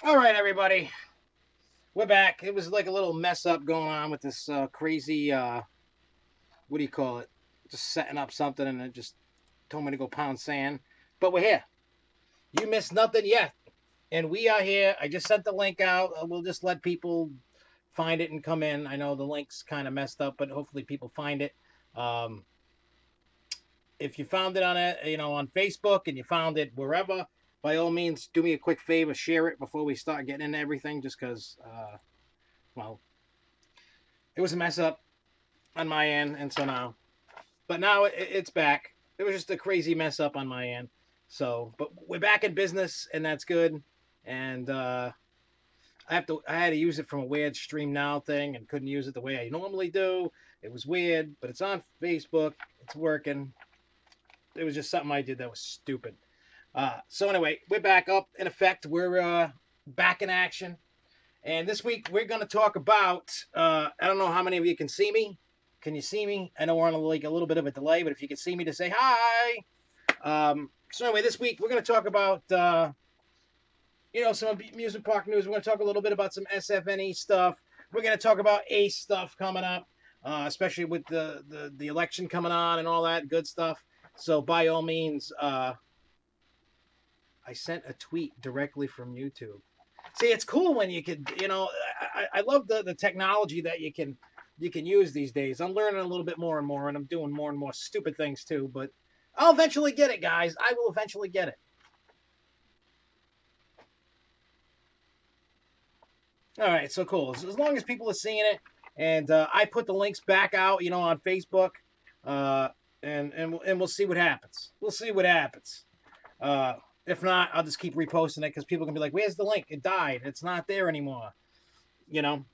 All right, everybody, we're back. It was like a little mess up going on with this crazy, what do you call it? Just setting up something and it just told me to go pound sand. But we're here. You missed nothing yet. And we are here. I just sent the link out. We'll just let people find it and come in. I know the link's kind of messed up, but hopefully people find it. Um, if you found it on on Facebook and you found it wherever, by all means, do me a quick favor, share it before we start getting into everything, just because, well, it was a mess up on my end, and so now, but now it's back. It was just a crazy mess up on my end. So, but we're back in business, and that's good. And I had to use it from a weird Stream Now thing, and couldn't use it the way I normally do. It was weird, but it's on Facebook. It's working. It was just something I did that was stupid. So anyway, we're back up in effect. We're back in action. And this week we're going to talk about. I don't know how many of you can see me. Can you see me? I know we're on like a little bit of a delay, but if you can see me, to say hi. So anyway, this week we're going to talk about some amusement park news. We're going to talk a little bit about some SFNE stuff. We're going to talk about ACE stuff coming up, especially with the election coming on and all that good stuff. So by all means, I sent a tweet directly from YouTube. See, it's cool when you could, I love the technology that you can use these days. I'm learning a little bit more and more, and I'm doing more and more stupid things too. But I'll eventually get it, guys. I will eventually get it. All right, so cool. So as long as people are seeing it, and I put the links back out, on Facebook, uh, and we'll see what happens. We'll see what happens. If not, I'll just keep reposting it because people can be like, "Where's the link? It died. It's not there anymore." You know.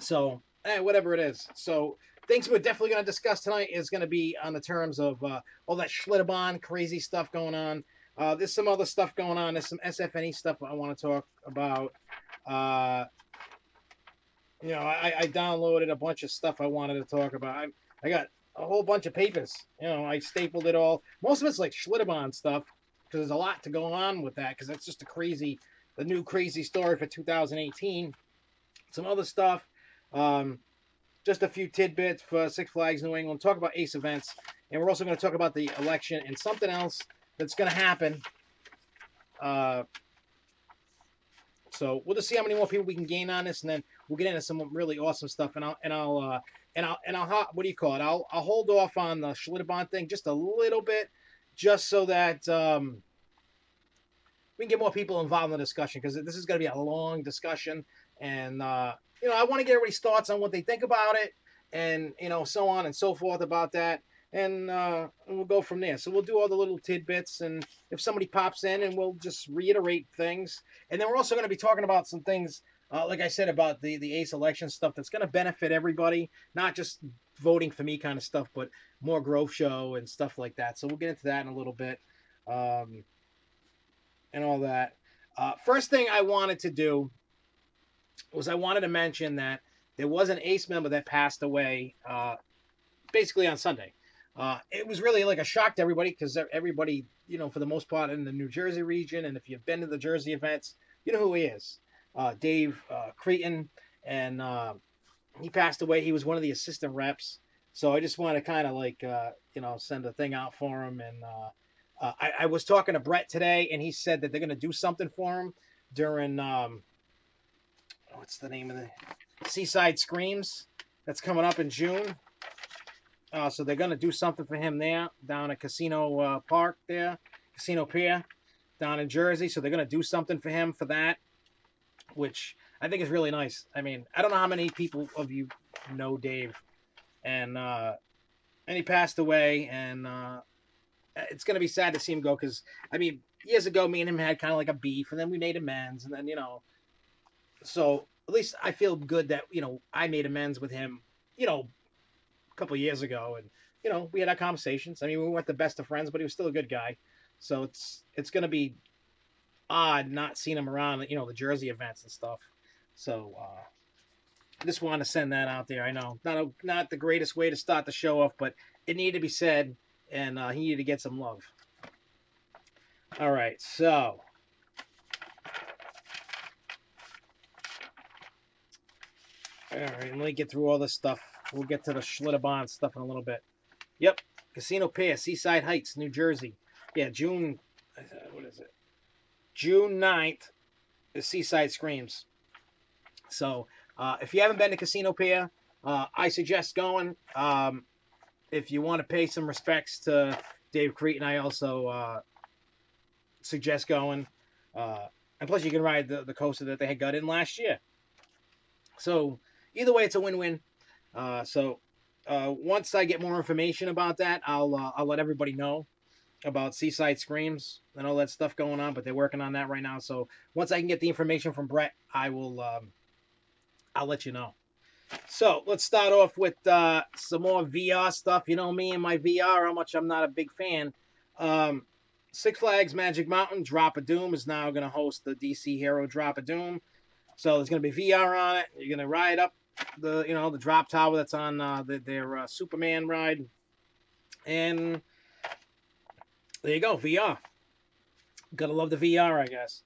So, whatever it is. So, things we're definitely going to discuss tonight is going to be on the terms of all that Schlitterbahn crazy stuff going on. There's some other stuff going on. There's some SFNE stuff I want to talk about. Uh, I downloaded a bunch of stuff I wanted to talk about. I got a whole bunch of papers. I stapled it all. Most of it's like Schlitterbahn stuff because there's a lot to go on with that because that's just the new crazy story for 2018. Some other stuff. Um, just a few tidbits for Six Flags New England. Talk about ACE events, and we're also going to talk about the election and something else that's going to happen. Uh, so we'll just see how many more people we can gain on this, and then we'll get into some really awesome stuff. What do you call it? I'll hold off on the Schlitterbahn thing just a little bit, just so that we can get more people involved in the discussion because this is going to be a long discussion, and I want to get everybody's thoughts on what they think about it, and so on and so forth about that, and we'll go from there. So we'll do all the little tidbits, and if somebody pops in, and we'll just reiterate things, and then we're also going to be talking about some things. Like I said about the ACE election stuff, that's going to benefit everybody, not just voting for me kind of stuff, but more growth show and stuff like that. So we'll get into that in a little bit. And all that. First thing I wanted to do was I wanted to mention that there was an ACE member that passed away basically on Sunday. It was really like a shock to everybody because everybody, for the most part in the New Jersey region, and if you've been to the Jersey events, you know who he is. Dave Cretin, and he passed away. He was one of the assistant reps. So I just want to kind of like, send a thing out for him. And I was talking to Brett today, and he said that they're going to do something for him during what's the name of the Seaside Screams that's coming up in June. So they're going to do something for him there down at Casino Park there, Casino Pier down in Jersey. So they're going to do something for him for that, which I think is really nice. I mean, I don't know how many people of you know Dave, and he passed away, and it's going to be sad to see him go because, I mean, years ago, me and him had kind of like a beef, and then we made amends, and then, so at least I feel good that, I made amends with him, a couple of years ago, and, we had our conversations. I mean, we weren't the best of friends, but he was still a good guy. So it's going to be odd not seeing him around, the Jersey events and stuff. So I just want to send that out there. I know not the greatest way to start the show off, but it needed to be said, and he needed to get some love. All right, so All right, let me get through all this stuff. We'll get to the Schlitterbahn stuff in a little bit. Yep, Casino Pier, Seaside Heights, New Jersey. Yeah, June, what is it? June 9th is Seaside Screams. So if you haven't been to Casino Pier, I suggest going. If you want to pay some respects to Dave Cretin, I also suggest going. And plus, you can ride the coaster that they had got in last year. So either way, it's a win-win. Once I get more information about that, I'll let everybody know about Seaside Screams and all that stuff going on. But they're working on that right now. So once I can get the information from Brett, I will. I'll let you know. So let's start off with some more VR stuff. You know me and my VR, how much I'm not a big fan. Six Flags Magic Mountain Drop of Doom is now going to host the DC Hero Drop of Doom. So there's going to be VR on it. You're going to ride up the drop tower that's on their Superman ride. And there you go, VR. Gotta love the VR, I guess.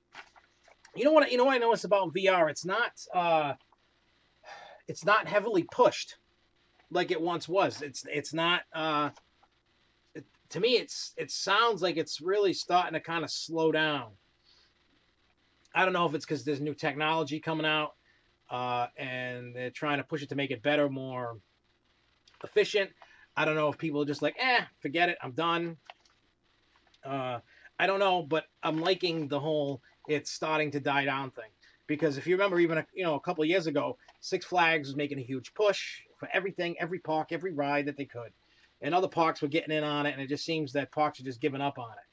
You know what I noticed about VR? It's not heavily pushed like it once was. It's not to me it sounds like it's really starting to kind of slow down. I don't know if it's because there's new technology coming out and they're trying to push it to make it better, more efficient. I don't know if people are just like, forget it, I'm done. I don't know, but I'm liking the whole it's starting to die down thing. Because if you remember, even a couple of years ago, Six Flags was making a huge push for everything, every park, every ride that they could. And other parks were getting in on it, and it just seems that parks are just giving up on it.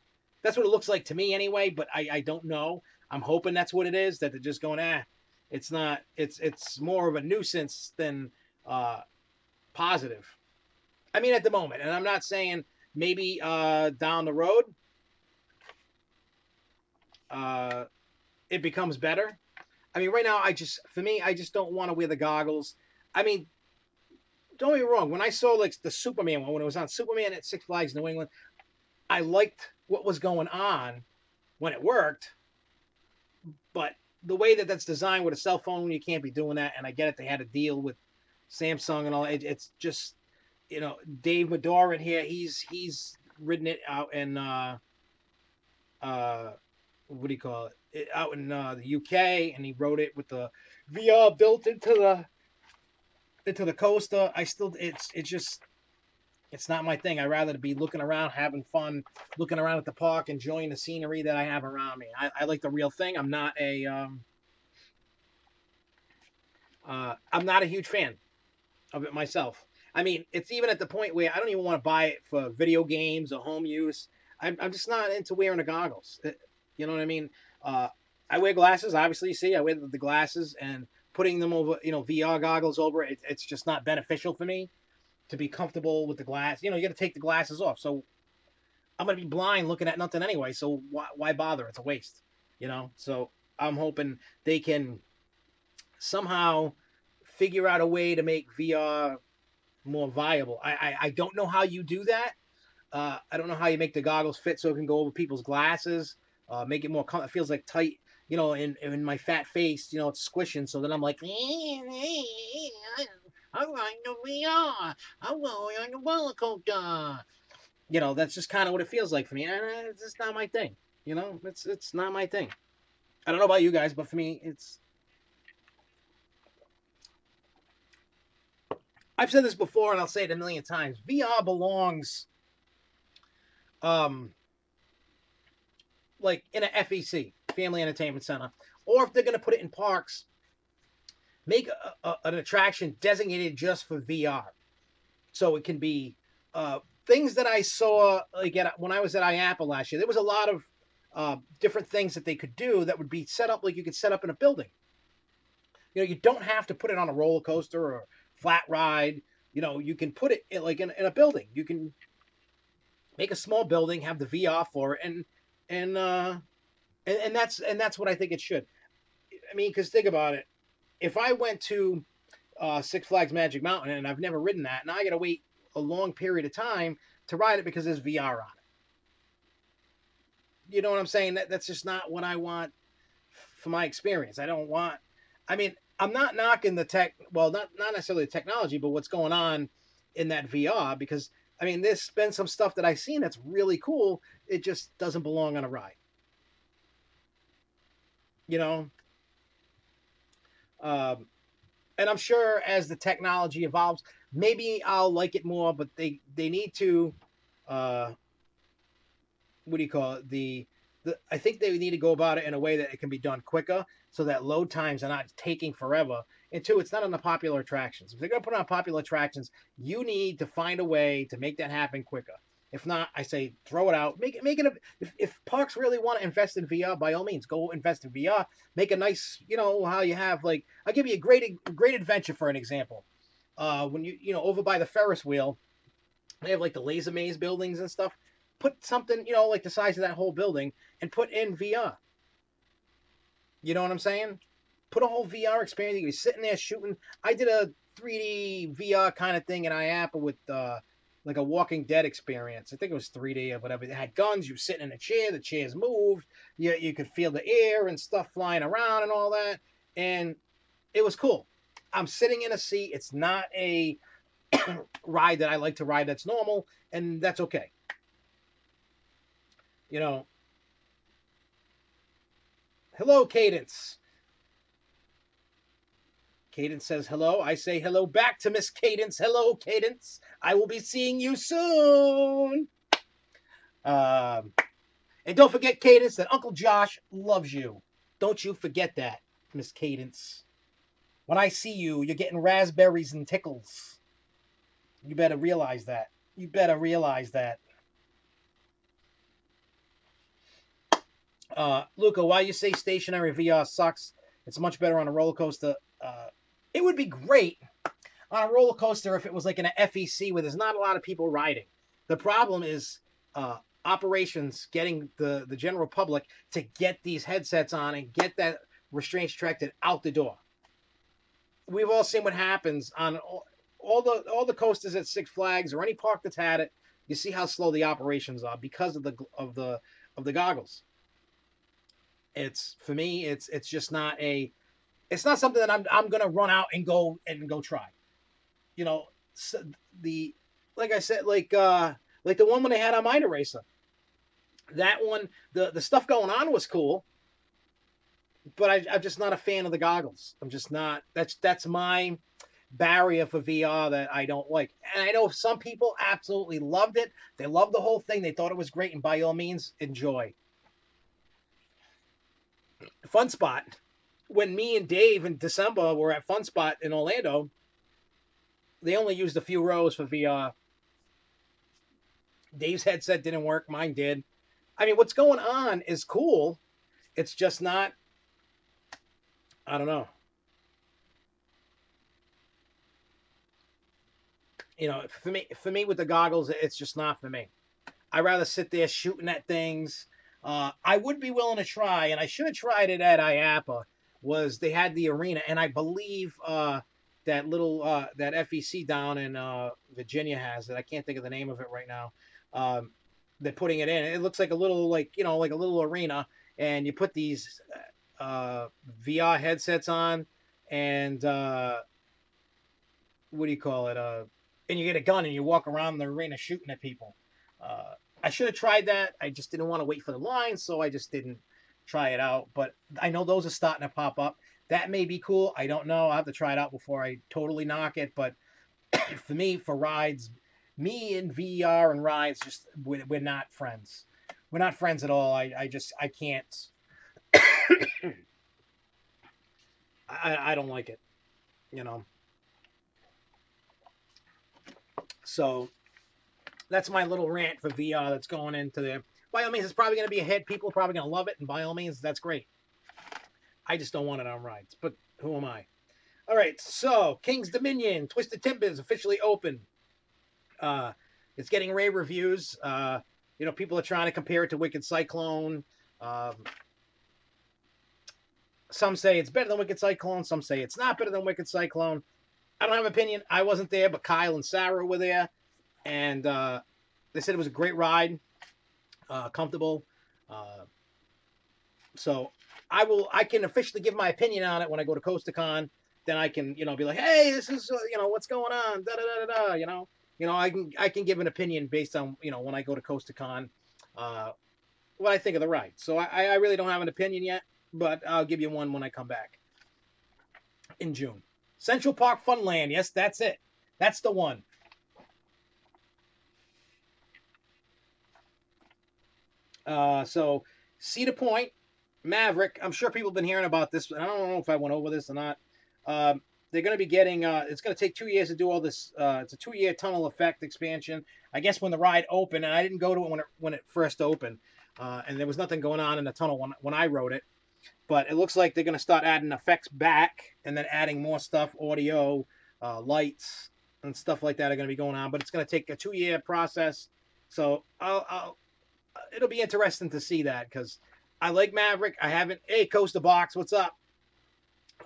That's what it looks like to me anyway, but I don't know. I'm hoping that's what it is, that they're just going, it's not, it's more of a nuisance than positive. I mean, at the moment, and I'm not saying maybe down the road it becomes better. I mean, right now, I just don't want to wear the goggles. I mean, don't get me wrong. When I saw like the Superman one, when it was on Superman at Six Flags New England, I liked what was going on when it worked. But the way that that's designed with a cell phone, you can't be doing that. And I get it. They had to deal with Samsung and all. It's just, Dave Medora in here. He's ridden it out in what do you call it? Out in the UK, and he rode it with the VR built into the coaster. It's not my thing. I'd rather be looking around, having fun, looking around at the park, enjoying the scenery that I have around me. I like the real thing. I'm not a huge fan of it myself. I mean, it's even at the point where I don't even want to buy it for video games or home use. I'm just not into wearing the goggles. You know what I mean? I wear glasses, obviously. You see, I wear the glasses, and putting them over, VR goggles over it, it's just not beneficial for me to be comfortable with the glass. You got to take the glasses off. So I'm going to be blind looking at nothing anyway. So why bother? It's a waste, So I'm hoping they can somehow figure out a way to make VR more viable. I don't know how you do that. I don't know how you make the goggles fit so it can go over people's glasses. Make it more it feels like tight, in my fat face, it's squishing. So then I'm like, I'm like the VR. I'm going on a roller coaster. That's just kind of what it feels like for me. And it's just not my thing. It's not my thing. I don't know about you guys, but for me, I've said this before, and I'll say it a million times. VR belongs, like in a FEC, Family Entertainment Center, or if they're going to put it in parks, make an attraction designated just for VR. So it can be things that I saw like when I was at IAPA last year. There was a lot of different things that they could do that would be set up like you could set up in a building. You don't have to put it on a roller coaster or flat ride. You can put it in a building. You can make a small building, have the VR for it, and that's what I think it should. I mean, because think about it. If I went to Six Flags Magic Mountain and I've never ridden that, and I got to wait a long period of time to ride it because there's VR on it. You know what I'm saying? That's just not what I want for my experience. I don't want. I mean, I'm not knocking the tech. Well, not necessarily the technology, but what's going on in that VR, because I mean, there's been some stuff that I've seen that's really cool. It just doesn't belong on a ride. You know, um, and I'm sure as the technology evolves, maybe I'll like it more. But they need to, uh, what do you call it? I think they need to go about it in a way that it can be done quicker, so that load times are not taking forever. And two, it's not on the popular attractions. If they're gonna put it on popular attractions, you need to find a way to make that happen quicker. If not, I say throw it out. Make it a, if parks really want to invest in VR, by all means, go invest in VR. Make a nice, how you have like I'll give you a great adventure for an example. When over by the Ferris wheel, they have like the laser maze buildings and stuff. Put something, like the size of that whole building and put in VR. You know what I'm saying? Put a whole VR experience. You're sitting there shooting. I did a 3D VR kind of thing in IAPA with like a Walking Dead experience. I think it was 3D or whatever. It had guns. You were sitting in a chair. The chairs moved. You could feel the air and stuff flying around and all that. And it was cool. I'm sitting in a seat. It's not a ride that I like to ride that's normal, and that's okay. Hello, Cadence. Cadence says hello. I say hello back to Miss Cadence. Hello, Cadence. I will be seeing you soon. And don't forget, Cadence, that Uncle Josh loves you. Don't you forget that, Miss Cadence. When I see you, you're getting raspberries and tickles. You better realize that. You better realize that. Luca, why you say stationary VR sucks? It's much better on a roller coaster. It would be great on a roller coaster if it was like in an FEC where there's not a lot of people riding. The problem is operations, getting the general public to get these headsets on and get that restraints directed out the door. We've all seen what happens on all the coasters at Six Flags or any park that's had it. You see how slow the operations are because of the goggles. For me, it's just not it's not something that I'm gonna run out and go try. So like I said, like the one when they had on Mind Eraser. That one, the stuff going on was cool, but I'm just not a fan of the goggles. I'm just not. That's my barrier for VR that I don't like. And I know some people absolutely loved it. They loved the whole thing. They thought it was great, and by all means, enjoy. Fun Spot. When me and Dave in December were at Fun Spot in Orlando, they only used a few rows for VR. Dave's headset didn't work. Mine did. I mean, what's going on is cool. It's just not, I don't know. For me with the goggles, it's just not for me. I'd rather sit there shooting at things. I would be willing to try, and I should have tried it at IAPA, was they had the arena, and I believe that little that FEC down in Virginia has it. I can't think of the name of it right now. They're putting it in. It looks like a little like a little arena, and you put these VR headsets on, and what do you call it? And you get a gun and you walk around the arena shooting at people. I should have tried that. I just didn't want to wait for the line, so I just didn't try it out. But I know those are starting to pop up. That may be cool. I don't know. I'll have to try it out before I totally knock it. But for me, for rides, me and VR and rides, just we're not friends. We're not friends at all. I can't. I don't like it, So that's my little rant for VR that's going into there. By all means, it's probably going to be a hit. People are probably going to love it, and by all means, that's great. I just don't want it on rides, but who am I? All right, so King's Dominion, Twisted Timbers, officially open. It's getting rave reviews. People are trying to compare it to Wicked Cyclone. Some say it's better than Wicked Cyclone. Some say it's not better than Wicked Cyclone. I don't have an opinion. I wasn't there, but Kyle and Sarah were there. And they said it was a great ride. Comfortable. So I can officially give my opinion on it when I go to CoasterCon. then I can, be like, hey, this is, what's going on, da da da da da, I can give an opinion based on, when I go to Costa Con, what I think of the ride. So I really don't have an opinion yet, but I'll give you one when I come back in June. Central Park Funland, yes, that's it. That's the one. So Cedar Point, Maverick. I'm sure people have been hearing about this. I don't know if I went over this or not. They're going to be getting. It's going to take 2 years to do all this. It's a 2-year tunnel effect expansion. I guess when the ride opened, and I didn't go to it when it first opened, and there was nothing going on in the tunnel when I rode it. But it looks like they're going to start adding effects back, and then adding more stuff, audio, lights, and stuff like that are going to be going on. But it's going to take a 2-year process. So it'll be interesting to see that, because I like Maverick. I haven't. Hey, Coaster Box, what's up?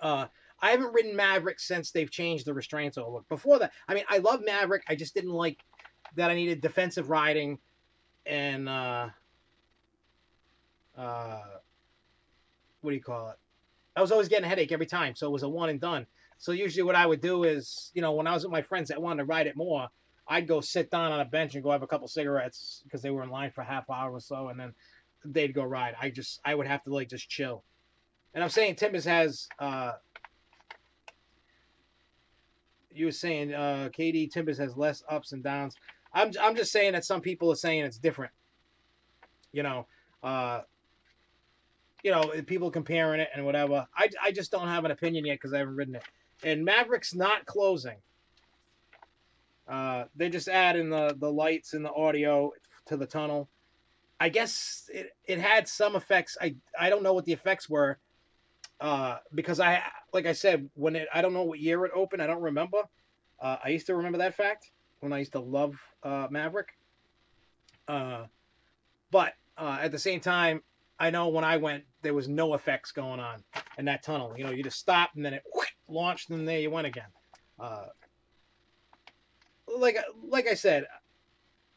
I haven't ridden Maverick since they've changed the restraints over. Before that, I mean, I love Maverick. I just didn't like that I needed defensive riding and what do you call it? I was always getting a headache every time, so it was a one and done. So usually what I would do is, when I was with my friends that wanted to ride it more, I'd go sit down on a bench and go have a couple cigarettes because they were in line for a half hour or so, and then they'd go ride. I would have to just chill. And I'm saying Timbers has you were saying KD Timbers has less ups and downs. I'm just saying that some people are saying it's different. People comparing it and whatever. I just don't have an opinion yet because I haven't ridden it. And Maverick's not closing. They're just adding the lights and the audio to the tunnel. I guess it had some effects. I don't know what the effects were. Because like I said, I don't know what year it opened. I don't remember. I used to remember that fact when I used to love Maverick. But at the same time, I know when I went, there was no effects going on in that tunnel. You just stopped and then it launched and there you went again. Like I said,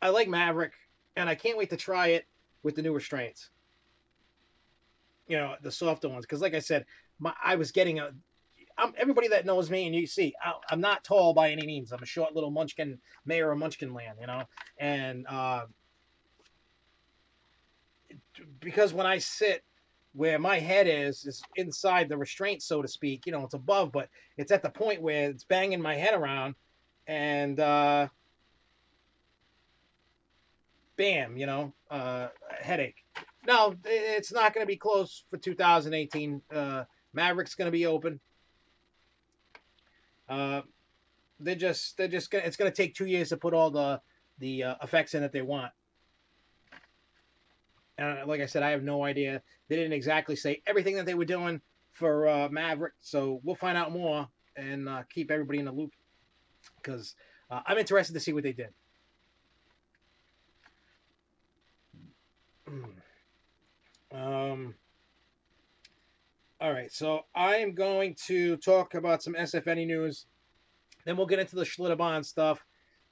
I like Maverick and I can't wait to try it with the new restraints. The softer ones. Because like I said, I was getting everybody that knows me, and you see, I'm not tall by any means. I'm a short little munchkin, mayor of Munchkinland, and because when I sit where my head is inside the restraint, so to speak, it's above, but it's at the point where it's banging my head around, and bam, headache. No, it's not going to be closed for 2018. Maverick's going to be open. It's going to take 2 years to put all the effects in that they want. And like I said, I have no idea. They didn't exactly say everything that they were doing for Maverick, so we'll find out more and keep everybody in the loop, because I'm interested to see what they did. All right, so I am going to talk about some SFNE news. Then we'll get into the Schlitterbahn stuff.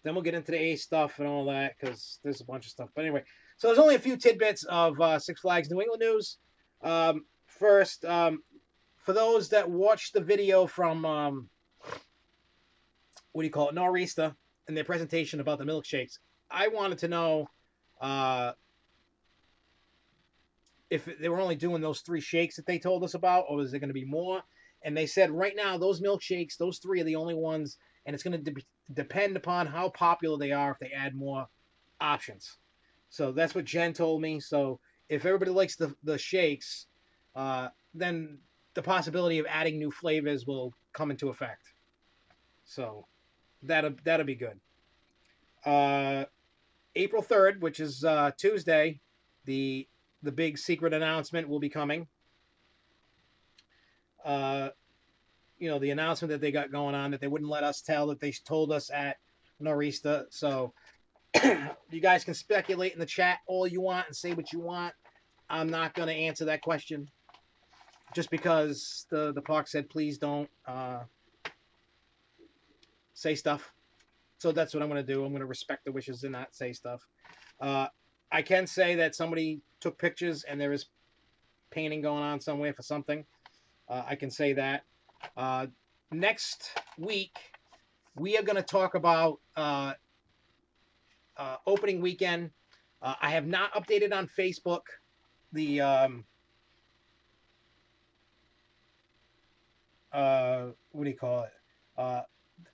Then we'll get into the A stuff and all that, because there's a bunch of stuff. But anyway, so there's only a few tidbits of Six Flags New England news. First, for those that watched the video from, Nor'easter, and their presentation about the milkshakes, I wanted to know if they were only doing those 3 shakes that they told us about, or is there going to be more? And they said right now, those milkshakes, those 3 are the only ones, and it's going to depend upon how popular they are if they add more options. So that's what Jen told me. So if everybody likes the shakes, then the possibility of adding new flavors will come into effect. So that'll be good. April 3rd, which is Tuesday, the big secret announcement will be coming. The announcement that they got going on that they wouldn't let us tell, that they told us at Nor'easter. So you guys can speculate in the chat all you want and say what you want. I'm not going to answer that question just because the park said please don't say stuff. So that's what I'm going to do. I'm going to respect the wishes and not say stuff. I can say that somebody took pictures and there is painting going on somewhere for something. I can say that. next week we are going to talk about opening weekend. I have not updated on Facebook the what do you call it? I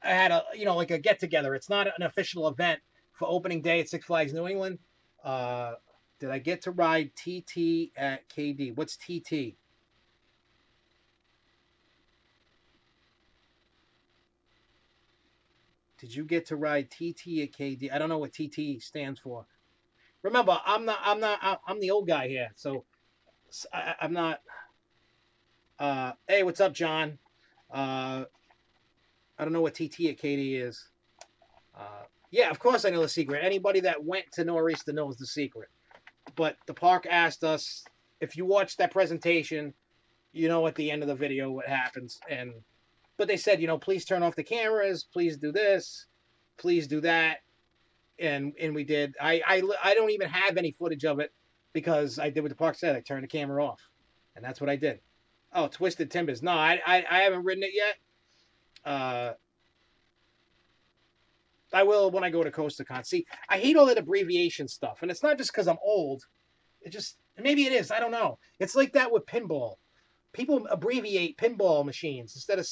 had a like a get together. It's not an official event for opening day at Six Flags New England. Did I get to ride TT at KD? What's TT? Did you get to ride TT at KD? I don't know what TT stands for. Remember, I'm the old guy here, so I'm not. Hey, what's up, John? I don't know what TT at KD is. Yeah, of course I know the secret. Anybody that went to Nor'easter knows the secret. But the park asked us, if you watch that presentation, you know at the end of the video what happens. But they said, please turn off the cameras, please do this, please do that. And we did. I don't even have any footage of it because I did what the park said. I turned the camera off. And that's what I did. Oh, Twisted Timbers. No, I haven't ridden it yet. I will when I go to CoasterCon. See, I hate all that abbreviation stuff. And it's not just because I'm old. Maybe it is. I don't know. It's like that with pinball. People abbreviate pinball machines instead of,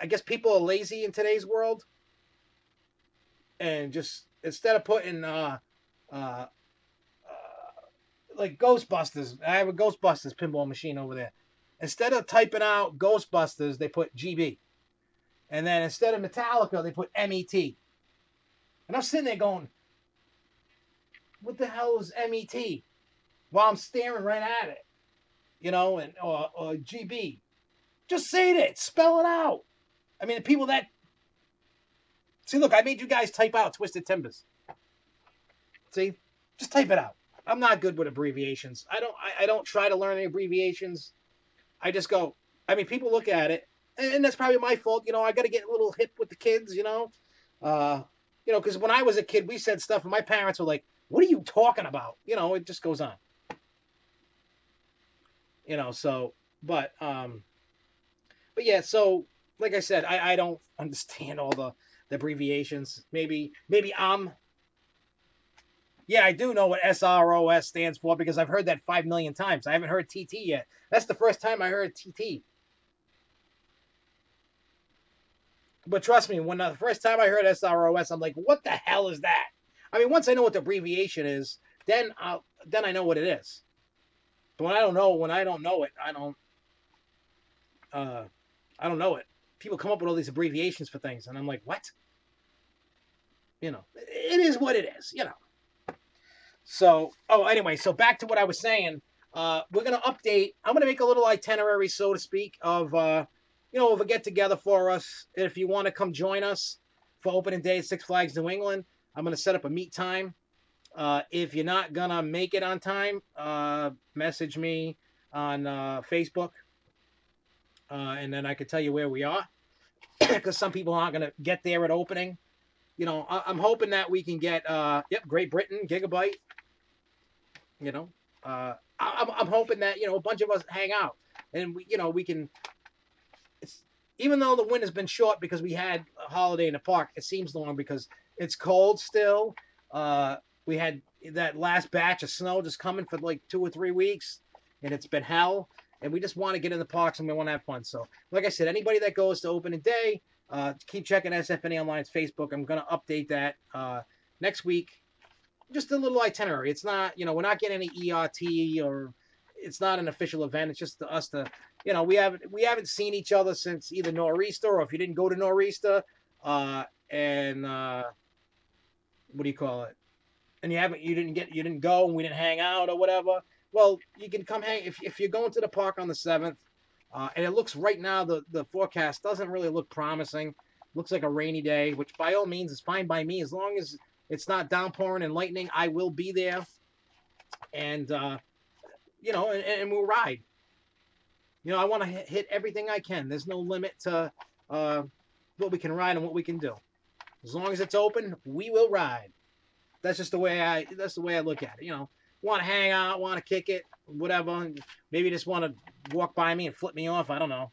I guess people are lazy in today's world. And just, instead of putting, like Ghostbusters. I have a Ghostbusters pinball machine over there. Instead of typing out Ghostbusters, they put GB. And then instead of Metallica, they put MET. And I'm sitting there going, what the hell is MET? While I'm staring right at it. Or GB. Just say it. Spell it out. I mean, the people that... See, look, I made you guys type out Twisted Timbers. See? Just type it out. I'm not good with abbreviations. I don't try to learn any abbreviations. I just go... I mean, people look at it, and that's probably my fault. I got to get a little hip with the kids, because when I was a kid, we said stuff, and my parents were like, what are you talking about? It just goes on. But yeah, so like I said, I don't understand all the abbreviations. Maybe yeah, I do know what SROS stands for because I've heard that 5 million times. I haven't heard TT yet. That's the first time I heard TT. But trust me, when the first time I heard SROS, I'm like, what the hell is that? I mean, once I know what the abbreviation is, then I know what it is. But when I don't know it, I don't know it. People come up with all these abbreviations for things, and I'm like, what? It is what it is, So, anyway, so back to what I was saying. We're going to update. I'm going to make a little itinerary, so to speak, of a get-together for us. If you want to come join us for opening day at Six Flags New England, I'm going to set up a meet time. If you're not going to make it on time, message me on Facebook, and then I can tell you where we are, because some people aren't going to get there at opening. I'm hoping that we can get, Great Britain, Gigabyte. I'm hoping that, a bunch of us hang out. And, we can... Even though the wind has been short because we had a holiday in the park, it seems long because it's cold still. We had that last batch of snow just coming for like 2 or 3 weeks, and it's been hell. And we just want to get in the parks and we want to have fun. So, like I said, anybody that goes to opening day, keep checking SFNEOnline's Facebook. I'm going to update that next week. Just a little itinerary. It's not, we're not getting any ERT or it's not an official event. It's just us to, we haven't seen each other since either Nor'easter or if you didn't go to Nor'easter, and what do you call it? And you didn't go and we didn't hang out or whatever. Well, you can come hang if you're going to the park on the 7th, and it looks right now the forecast doesn't really look promising. Looks like a rainy day, which by all means is fine by me as long as it's not downpouring and lightning. I will be there, and and we'll ride. I want to hit everything I can. There's no limit to what we can ride and what we can do. As long as it's open, we will ride. That's just the way I look at it. Want to hang out, want to kick it, whatever. Maybe just want to walk by me and flip me off. I don't know.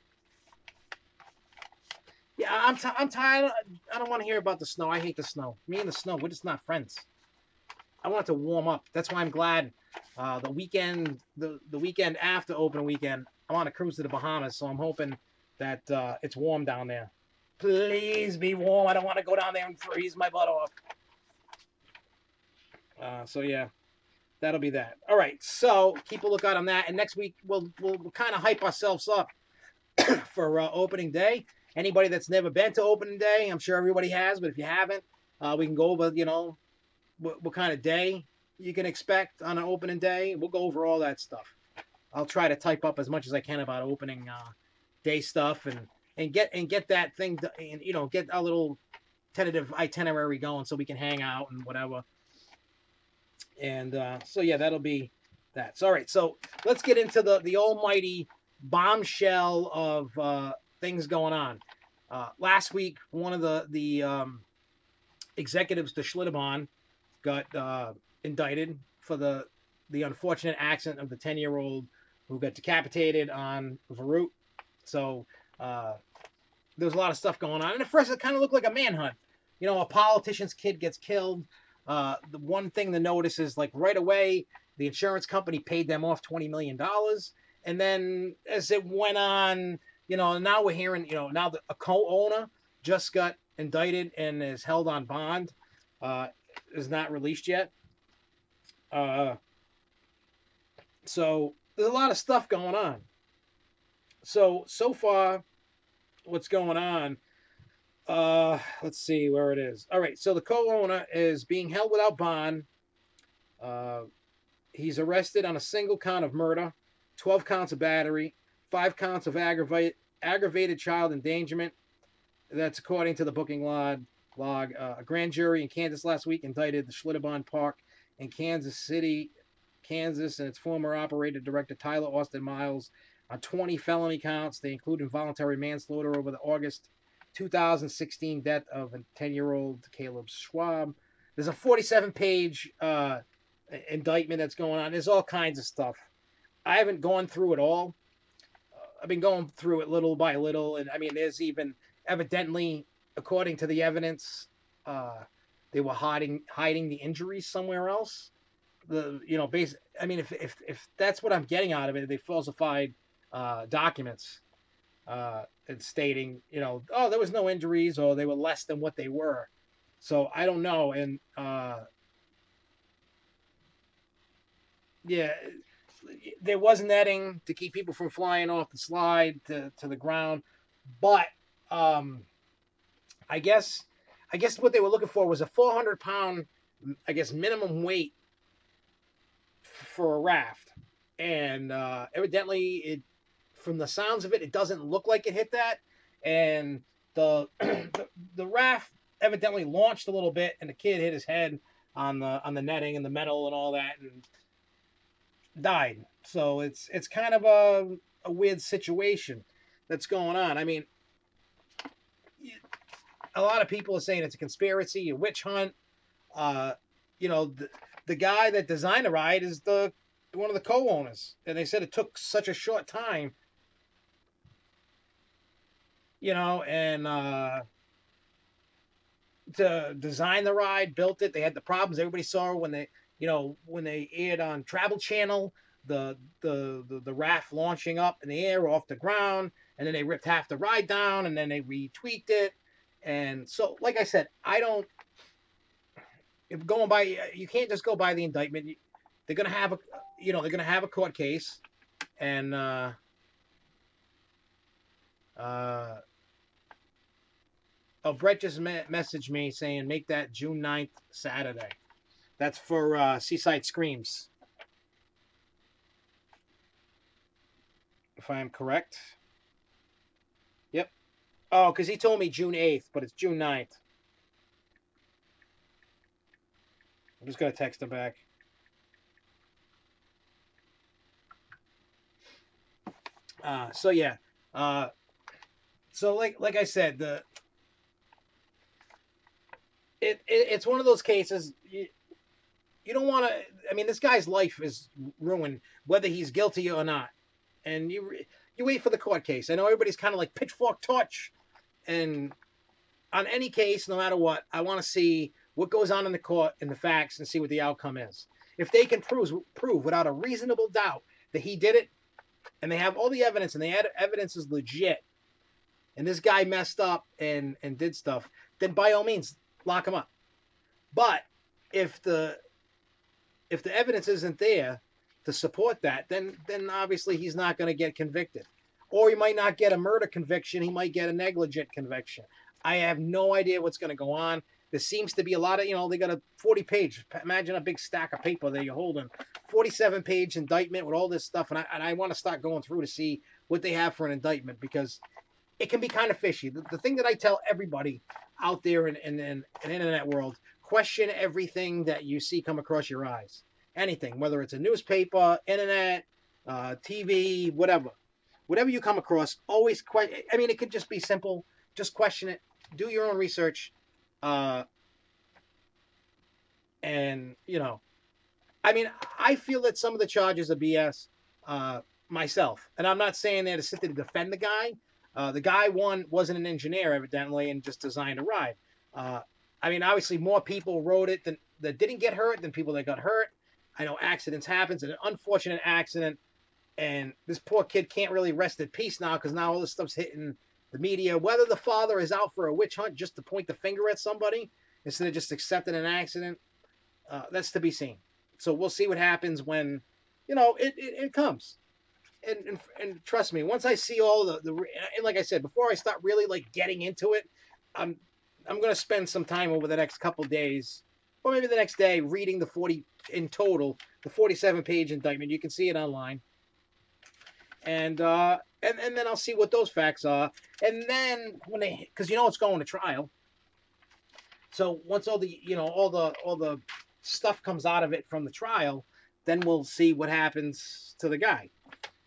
Yeah, I'm tired. I don't want to hear about the snow. I hate the snow. Me and the snow, we're just not friends. I want it to warm up. That's why I'm glad the weekend, the weekend after open weekend, I want to cruise to the Bahamas. So I'm hoping that it's warm down there. Please be warm. I don't want to go down there and freeze my butt off. So yeah, that'll be that. All right. So keep a lookout on that. And next week we'll kind of hype ourselves up for opening day. Anybody that's never been to opening day, I'm sure everybody has, but if you haven't, we can go over, what kind of day you can expect on an opening day. We'll go over all that stuff. I'll try to type up as much as I can about opening day stuff and get that thing, and get a little tentative itinerary going so we can hang out and whatever. And so yeah, that'll be that. So, all right, so let's get into the almighty bombshell of things going on. Last week, one of the executives to Schlitterbahn got indicted for the unfortunate accident of the 10-year-old who got decapitated on Verut. So there's a lot of stuff going on. And at first, it kind of looked like a manhunt. A politician's kid gets killed. The one thing to notice is, like, right away, the insurance company paid them off $20 million. And then as it went on, now we're hearing, now a co-owner just got indicted and is held on bond. Is not released yet. So there's a lot of stuff going on. So far, what's going on? Let's see where it is. All right, so the co-owner is being held without bond. He's arrested on a single count of murder, 12 counts of battery, 5 counts of aggravated child endangerment. That's according to the booking log. A grand jury in Kansas last week indicted the Schlitterbahn Park in Kansas City, Kansas, and its former operator director Tyler Austin Miles on 20 felony counts. They include involuntary manslaughter over the August 2016 death of a 10-year-old Caleb Schwab. There's a 47-page indictment that's going on. There's all kinds of stuff. I haven't gone through it all. I've been going through it little by little, and I mean, there's even evidently, according to the evidence, they were hiding the injuries somewhere else. I mean, if that's what I'm getting out of it, they falsified documents and stating, oh, there was no injuries, or they were less than what they were. So I don't know, and yeah, there was netting to keep people from flying off the slide to the ground, but I guess what they were looking for was a 400-pound, I guess, minimum weight for a raft, and evidently, it, from the sounds of it, it doesn't look like it hit that, and the raft evidently launched a little bit, and the kid hit his head on the netting and the metal and all that, and died. So it's kind of a weird situation that's going on. I mean, a lot of people are saying it's a conspiracy, a witch hunt. The guy that designed the ride is one of the co-owners, and they said it took such a short time, and to design the ride, built it. They had the problems everybody saw when they aired on Travel Channel, the raft launching up in the air off the ground, and then they ripped half the ride down, and then they retweaked it. And so, like I said, if going by, you can't just go by the indictment. They're gonna have a court case, and Brett just messaged me saying make that June 9th Saturday. That's for Seaside Screams, if I'm correct. Yep. Oh, because he told me June 8th, but it's June 9th. I'm just going to text him back. So yeah. So like I said, it's one of those cases you don't want to. I mean, this guy's life is ruined, whether he's guilty or not, and you wait for the court case. I know everybody's kind of like pitchfork torch, And on any case, no matter what, I want to see what goes on in the court and the facts and see what the outcome is. If they can prove without a reasonable doubt that he did it, and they have all the evidence, and the evidence is legit, and this guy messed up and did stuff, then by all means, lock him up. But if the evidence isn't there to support that, then obviously he's not going to get convicted. Or he might not get a murder conviction. He might get a negligent conviction. I have no idea what's going to go on. There seems to be a lot of, they got a 40-page, imagine a big stack of paper that you're holding, 47-page indictment with all this stuff. And I want to start going through to see what they have for an indictment, because it can be kind of fishy. The thing that I tell everybody out there in the internet world, question everything that you see come across your eyes. Anything, whether it's a newspaper, internet, TV, whatever. Whatever you come across, always question. I mean, it could just be simple. Just question it. Do your own research. And, I mean, I feel that some of the charges are BS myself. And I'm not saying there to sit there to defend the guy. The guy, wasn't an engineer, evidently, and just designed a ride. I mean, obviously, more people rode it that didn't get hurt than people that got hurt. I know accidents happen. It's an unfortunate accident. And this poor kid can't really rest in peace now, because now all this stuff's hitting the media. Whether the father is out for a witch hunt just to point the finger at somebody instead of just accepting an accident, that's to be seen. So we'll see what happens when, it comes. And trust me, once I see all the and like I said, before I start really like getting into it, I'm going to spend some time over the next couple days, or maybe the next day, reading the 47-page indictment. You can see it online. And then I'll see what those facts are. And then because it's going to trial. So once all the all the stuff comes out of it from the trial, then we'll see what happens to the guy,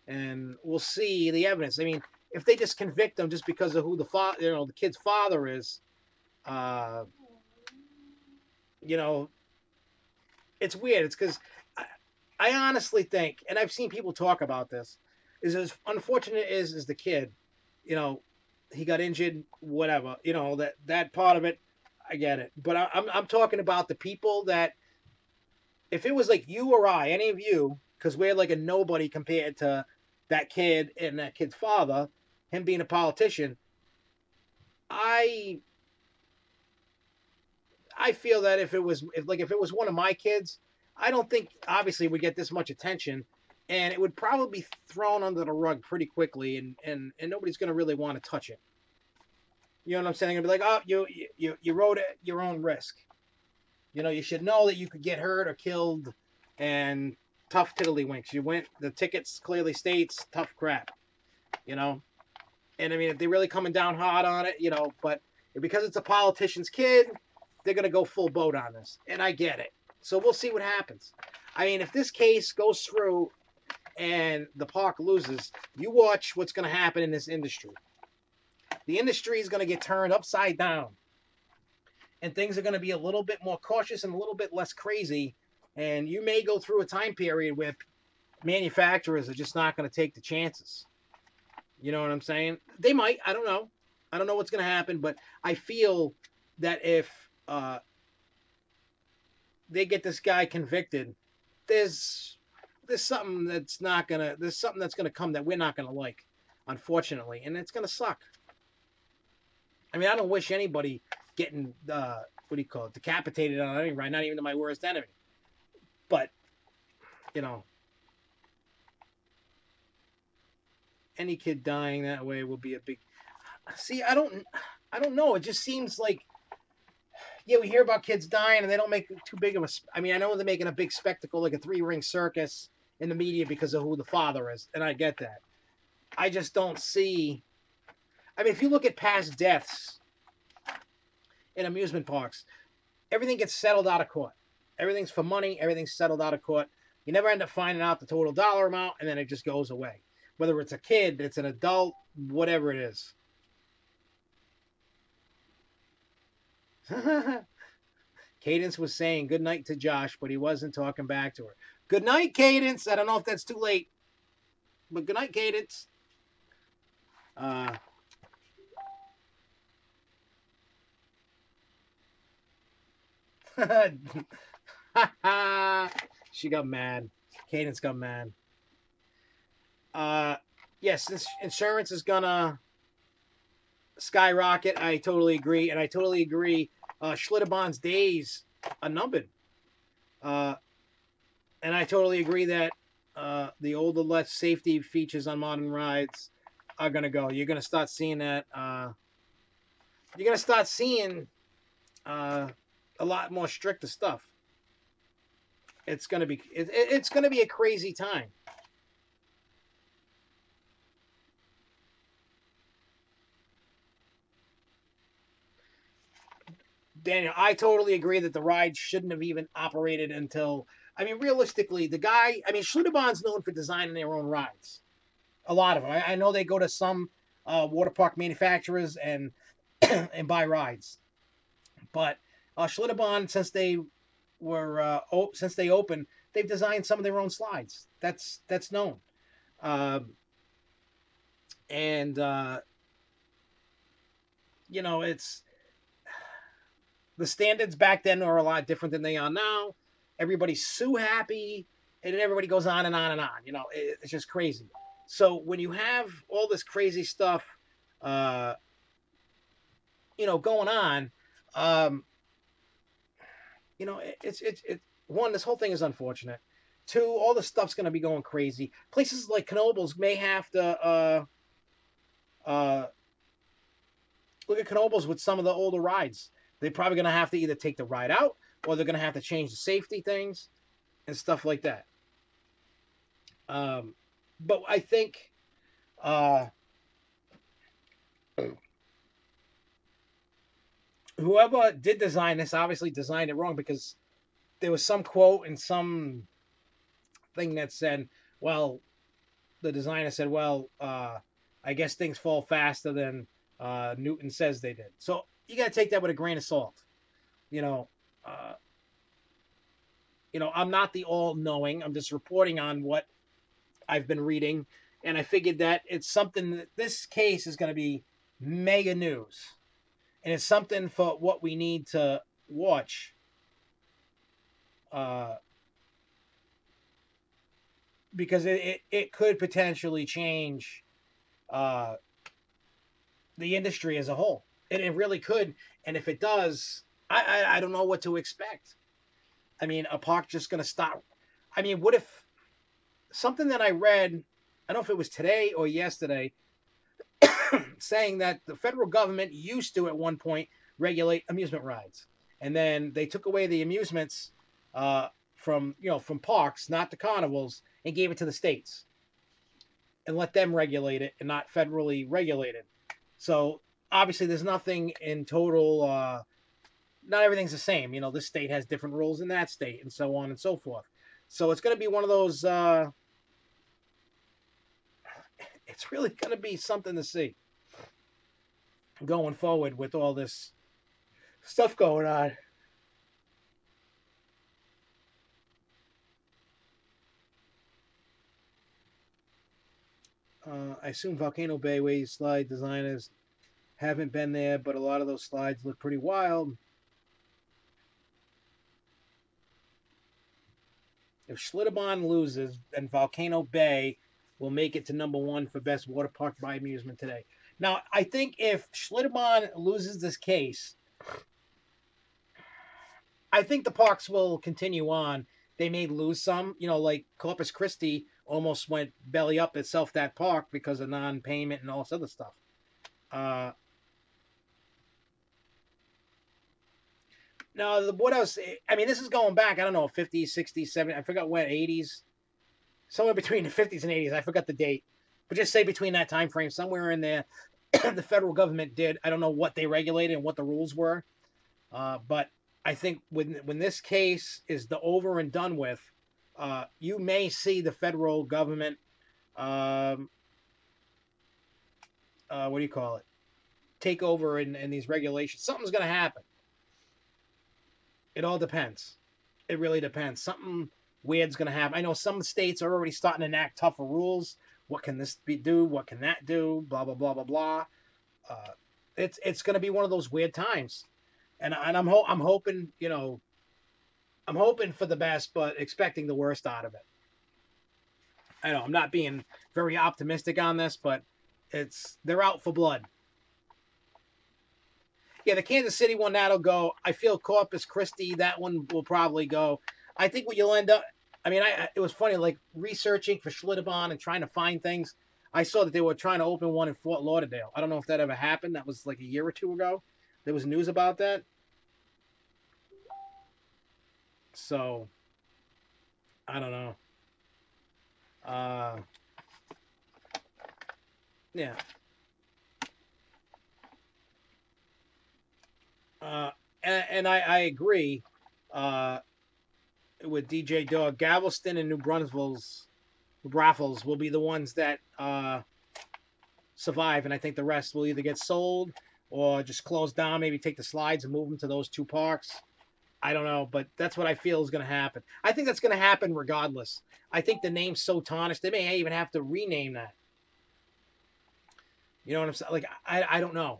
and we'll see the evidence. I mean, if they just convict him just because of who the kid's father is, it's weird. It's because I honestly think, and I've seen people talk about this, is as unfortunate as the kid, he got injured, whatever, that part of it, I get it. But I'm talking about the people that, if it was like you or I, any of you, because we're like a nobody compared to that kid and that kid's father, him being a politician, I feel that if it was one of my kids, I don't think obviously we get this much attention, and it would probably be thrown under the rug pretty quickly, and nobody's going to really want to touch it. You know what I'm saying? They're going to be like, oh, you rode at your own risk. You should know that you could get hurt or killed, and tough tiddlywinks. The tickets clearly states tough crap, And I mean, if they're really coming down hard on it, but because it's a politician's kid, they're going to go full boat on this. And I get it. So we'll see what happens. I mean, if this case goes through and the park loses, you watch what's going to happen in this industry. The industry is going to get turned upside down. And things are going to be a little bit more cautious and a little bit less crazy. And you may go through a time period where manufacturers are just not going to take the chances. You know what I'm saying? They might. I don't know. I don't know what's going to happen. But I feel that if they get this guy convicted, there's something that's going to come that we're not going to like, unfortunately. And it's going to suck. I mean, I don't wish anybody getting decapitated on any ride, not even to my worst enemy. But any kid dying that way will be a big. See, I don't know. It just seems like, we hear about kids dying and they don't make too big of a. I mean, I know they're making a big spectacle, like a 3-ring circus in the media because of who the father is, and I get that. I just don't see. I mean, if you look at past deaths in amusement parks, everything gets settled out of court. Everything's for money. Everything's settled out of court. You never end up finding out the total dollar amount, and then it just goes away. Whether it's a kid, it's an adult, whatever it is. Cadence was saying good night to Josh, but he wasn't talking back to her. Good night, Cadence. I don't know if that's too late, but good night, Cadence. She got mad. Cadence got mad. Yes, insurance is gonna skyrocket. I totally agree, and I totally agree. Schlitterbahn's days are numbered, uh, and I totally agree that the older, less safety features on modern rides are gonna go. You're gonna start seeing that. You're gonna start seeing uh, a lot more stricter stuff. It's gonna be a crazy time. Daniel, I totally agree that the ride shouldn't have even operated until. I mean, realistically, the guy. I mean, Schlitterbahn's known for designing their own rides. A lot of them. I know they go to some water park manufacturers and and buy rides, but Schlitterbahn, since they opened, they've designed some of their own slides. That's known, and it's the standards back then are a lot different than they are now. Everybody's so happy, and then everybody goes on and on and on. It's just crazy. So when you have all this crazy stuff, uh, going on, um, it's one. This whole thing is unfortunate. Two, all the stuff's going to be going crazy. Places like Knoebels may have to uh, look at Knoebels with some of the older rides. They're probably going to have to either take the ride out or they're going to have to change the safety things and stuff like that. But I think whoever did design this obviously designed it wrong, because there was some quote in some thing that said, well, the designer said, well, I guess things fall faster than Newton says they did. So you got to take that with a grain of salt. Uh, I'm not the all-knowing. I'm just reporting on what I've been reading, and I figured that it's something that this case is going to be mega news, and it's something for what we need to watch. Because it could potentially change the industry as a whole. It really could. And if it does, I don't know what to expect. I mean, a park just going to stop. I mean, what if something that I read, I don't know if it was today or yesterday, saying that the federal government used to at one point regulate amusement rides, and then they took away the amusements from parks, not the carnivals, and gave it to the states and let them regulate it and not federally regulated. So obviously, there's nothing in total. Not everything's the same. This state has different rules in that state, and so on and so forth. So it's going to be one of those. It's really going to be something to see going forward with all this stuff going on. I assume Volcano Bay wave slide designers haven't been there, but a lot of those slides look pretty wild. If Schlitterbahn loses, then Volcano Bay will make it to #1 for best water park by amusement today. Now, I think if Schlitterbahn loses this case, I think the parks will continue on. They may lose some, like Corpus Christi almost went belly up itself, that park, because of non-payment and all this other stuff. Now, what else? I mean, this is going back, I don't know, 50s, 60s, 70s, I forgot when, 80s. Somewhere between the 50s and 80s. I forgot the date. But just say between that time frame, somewhere in there, the federal government did. I don't know what they regulated and what the rules were. But I think when this case is over and done with, you may see the federal government, what do you call it, take over in these regulations. Something's going to happen. It all depends. It really depends. Something weird's going to happen. I know some states are already starting to enact tougher rules. What can this do? What can that do? Blah, blah, blah, blah, blah. It's going to be one of those weird times. And I'm hoping, I'm hoping for the best, but expecting the worst out of it. I know I'm not being very optimistic on this, but they're out for blood. Yeah, the Kansas City one, that'll go. I feel Corpus Christi, that one will probably go. I think what you'll end up, I mean, it was funny, like researching for Schlitterbahn and trying to find things. I saw that they were trying to open one in Fort Lauderdale. I don't know if that ever happened. That was like a year or two ago. There was news about that. So, I don't know. Uh, yeah. And I agree with DJ Dog. Galveston and New Brazzaville's will be the ones that survive, and I think the rest will either get sold or just close down. Maybe take the slides and move them to those two parks. I don't know, but that's what I feel is going to happen. I think that's going to happen regardless. I think the name's so tarnished, they may even have to rename that. You know what I'm saying? Like, I don't know.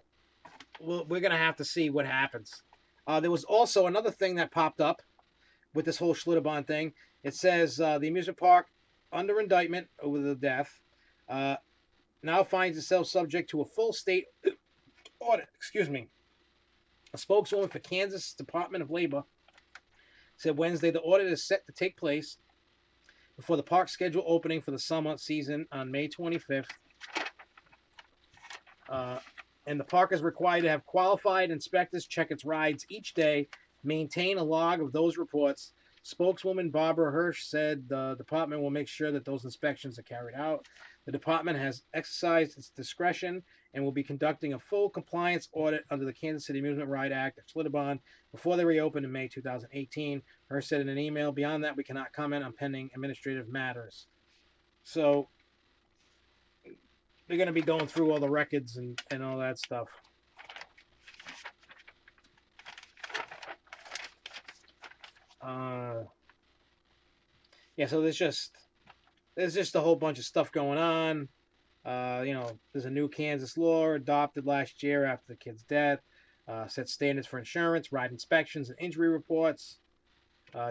We're going to have to see what happens. There was also another thing that popped up with this whole Schlitterbahn thing. It says the amusement park under indictment over the death now finds itself subject to a full state audit. Excuse me. A spokeswoman for Kansas Department of Labor said Wednesday the audit is set to take place before the park scheduled opening for the summer season on May 25th. And the park is required to have qualified inspectors check its rides each day, maintain a log of those reports. Spokeswoman Barbara Hirsch said the department will make sure that those inspections are carried out. The department has exercised its discretion and will be conducting a full compliance audit under the Kansas City Amusement Ride Act of Schlitterbahn before they reopen in May 2018. Hirsch said in an email, beyond that, we cannot comment on pending administrative matters. So they're going to be going through all the records and all that stuff. Yeah, so there's just a whole bunch of stuff going on. There's a new Kansas law adopted last year after the kid's death. Sets standards for insurance, ride inspections, and injury reports.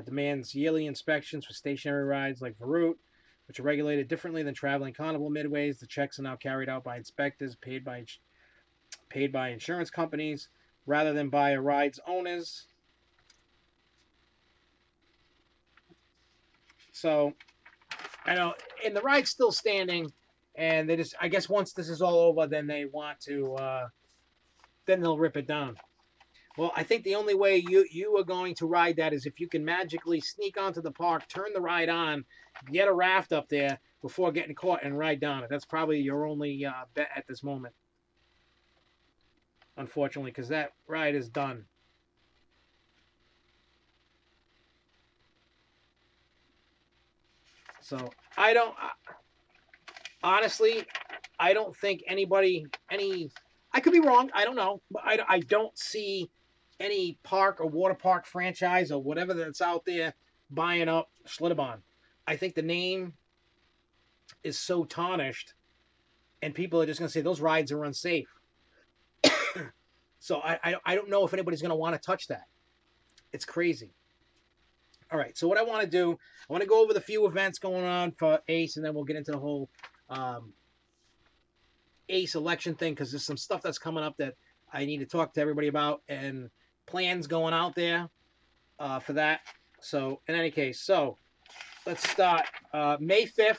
Demands yearly inspections for stationary rides like Verut, which are regulated differently than traveling carnival midways. The checks are now carried out by inspectors paid by insurance companies rather than by a ride's owners. So, I know, and the ride's still standing, and they just, I guess once this is all over, then they want to, then they'll rip it down. Well, I think the only way you are going to ride that is if you can magically sneak onto the park, turn the ride on, get a raft up there before getting caught and ride down it. That's probably your only bet at this moment. Unfortunately, because that ride is done. So, honestly, I don't think anybody, I could be wrong, I don't know, but I don't see any park or water park franchise or whatever that's out there buying up Schlitterbahn. I think the name is so tarnished, and people are just going to say those rides are unsafe. So I don't know if anybody's going to want to touch that. It's crazy. All right, so what I want to do, I want to go over the few events going on for ACE, and then we'll get into the whole ACE election thing, because there's some stuff that's coming up that I need to talk to everybody about, and plans going out there for that. So, in any case, so let's start. May 5th.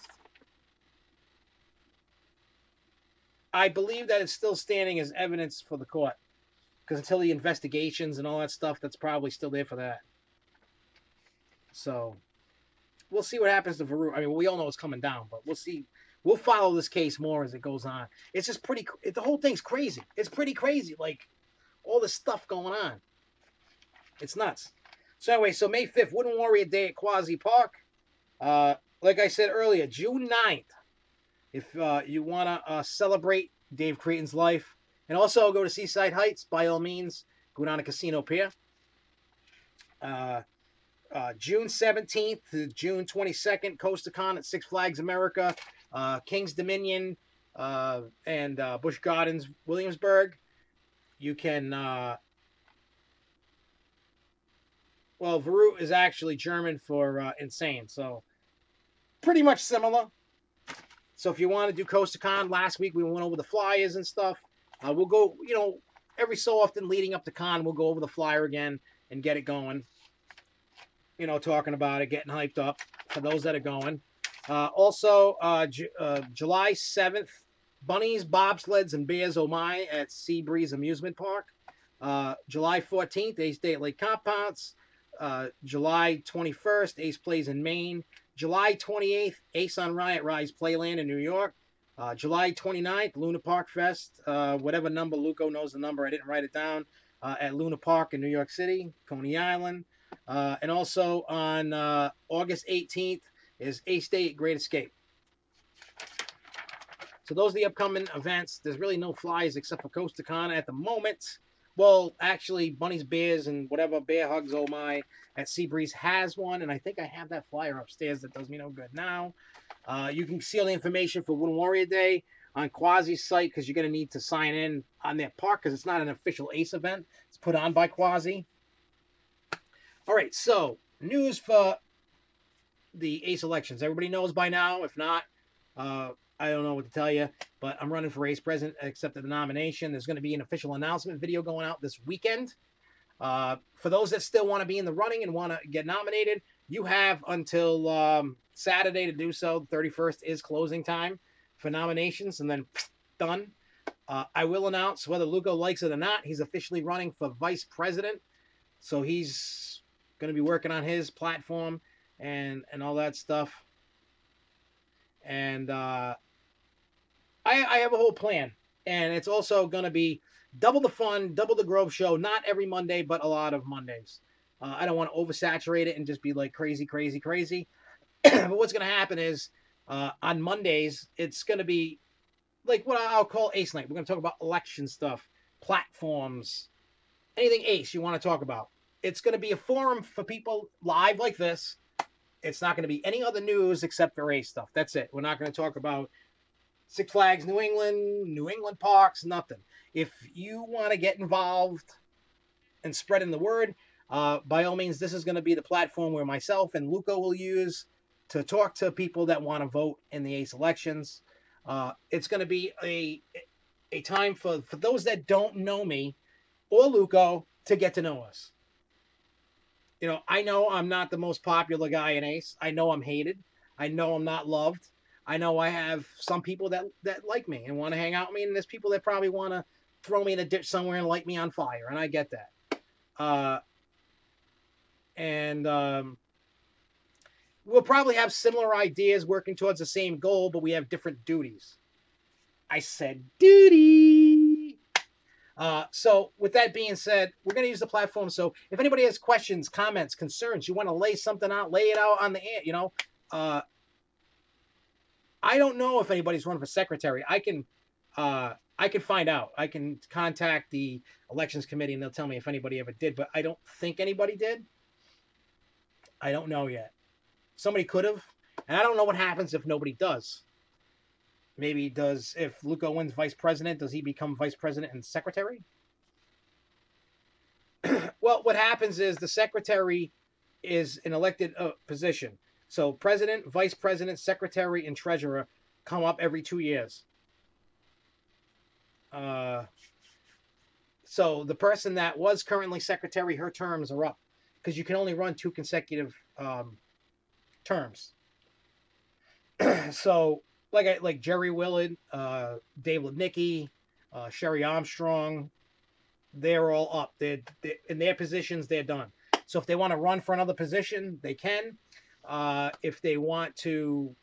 I believe that it's still standing as evidence for the court, because until the investigations and all that stuff, that's probably still there for that. So, we'll see what happens to Verut. I mean, we all know it's coming down, but we'll see. We'll follow this case more as it goes on. It's just the whole thing's crazy. It's pretty crazy. Like, all this stuff going on. It's nuts. So anyway, so May 5th, Wooden Warrior Day at Quasi Park. Like I said earlier, June 9th. If you want to celebrate Dave Creighton's life. And also go to Seaside Heights, by all means. Go down to Casino Pier. June 17th to June 22nd, CoastaCon at Six Flags America, King's Dominion, and Busch Gardens, Williamsburg. You can, Well, Verut is actually German for insane, so pretty much similar. So if you want to do Coast to Con, last week we went over the flyers and stuff. We'll go, every so often leading up to con, we'll go over the flyer again and get it going. Talking about it, getting hyped up for those that are going. Also, July 7th, Bunnies, Bobsleds, and Bears Oh My at Seabreeze Amusement Park. July 14th, Ace Day at Lake Compounce. July 21st, Ace Plays in Maine. July 28th, Ace on Riot Rise Playland in New York. July 29th, Luna Park Fest. Whatever number, Luco knows the number. I didn't write it down. At Luna Park in New York City, Coney Island. And also on August 18th is Ace Day at Great Escape. So those are the upcoming events. There's really no flyers except for Coast to Con at the moment. Well, actually, Bunnies, Bears, and whatever, Bear Hugs Oh My at Seabreeze has one, and I think I have that flyer upstairs that does me no good now. You can see all the information for Wood Warrior Day on Quasi's site because you're going to need to sign in on their park because it's not an official Ace event. It's put on by Quasi. All right, so news for the Ace elections. Everybody knows by now. If not, I don't know what to tell you, but I'm running for Ace President. I accepted the nomination. There's going to be an official announcement video going out this weekend. For those that still want to be in the running and want to get nominated, you have until Saturday to do so. The 31st is closing time for nominations, and then done. I will announce whether Luco likes it or not. He's officially running for Vice President, so he's going to be working on his platform and all that stuff. And I have a whole plan, and it's also going to be double the fun, double the Grove show. Not every Monday, but a lot of Mondays. I don't want to oversaturate it and just be like crazy. But what's going to happen is on Mondays, it's going to be like what I'll call Ace Night. We're going to talk about election stuff, platforms, anything Ace you want to talk about. It's going to be a forum for people live like this. It's not going to be any other news except for Ace stuff. That's it. We're not going to talk about Six Flags New England parks, nothing. If you want to get involved and spreading the word, by all means, this is going to be the platform where myself and Luco will use to talk to people that want to vote in the Ace elections. It's going to be a time for those that don't know me or Luco to get to know us. I know I'm not the most popular guy in Ace. I know I'm hated. I know I'm not loved. I know I have some people that like me and want to hang out with me, and there's people that probably want to throw me in a ditch somewhere and light me on fire, and I get that. We'll probably have similar ideas working towards the same goal, but we have different duties. I said duty. So with that being said, we're going to use the platform. So if anybody has questions, comments, concerns, you want to lay something out, lay it out on the air, I don't know if anybody's running for secretary. I can find out. I can contact the elections committee and they'll tell me if anybody ever did, but I don't think anybody did. I don't know yet. Somebody could have, and I don't know what happens if nobody does. Maybe if Luco wins vice president, does he become vice president and secretary? Well, what happens is the secretary is an elected position. So president, vice president, secretary, and treasurer come up every 2 years. So the person that was currently secretary, her terms are up because you can only run 2 consecutive terms. So like Jerry Willard, Dave Lipnicki, Sherry Armstrong, they're all up. They're in their positions, they're done. So if they want to run for another position, they can. If they want to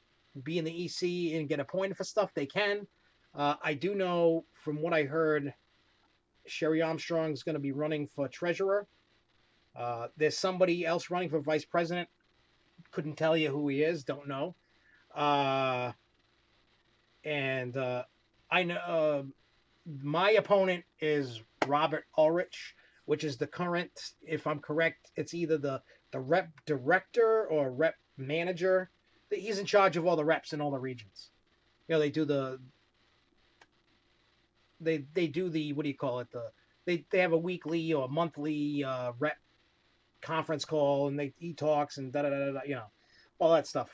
be in the EC and get appointed for stuff, they can. I do know from what I heard, Sherry Armstrong is going to be running for treasurer. There's somebody else running for vice president. Couldn't tell you who he is. Don't know. I know my opponent is Robert Ulrich, which is the current, if I'm correct, it's either the rep director or rep manager. He's in charge of all the reps in all the regions. They do they do the, what do you call it? They have a weekly or monthly rep conference call and he talks and da da da da, all that stuff.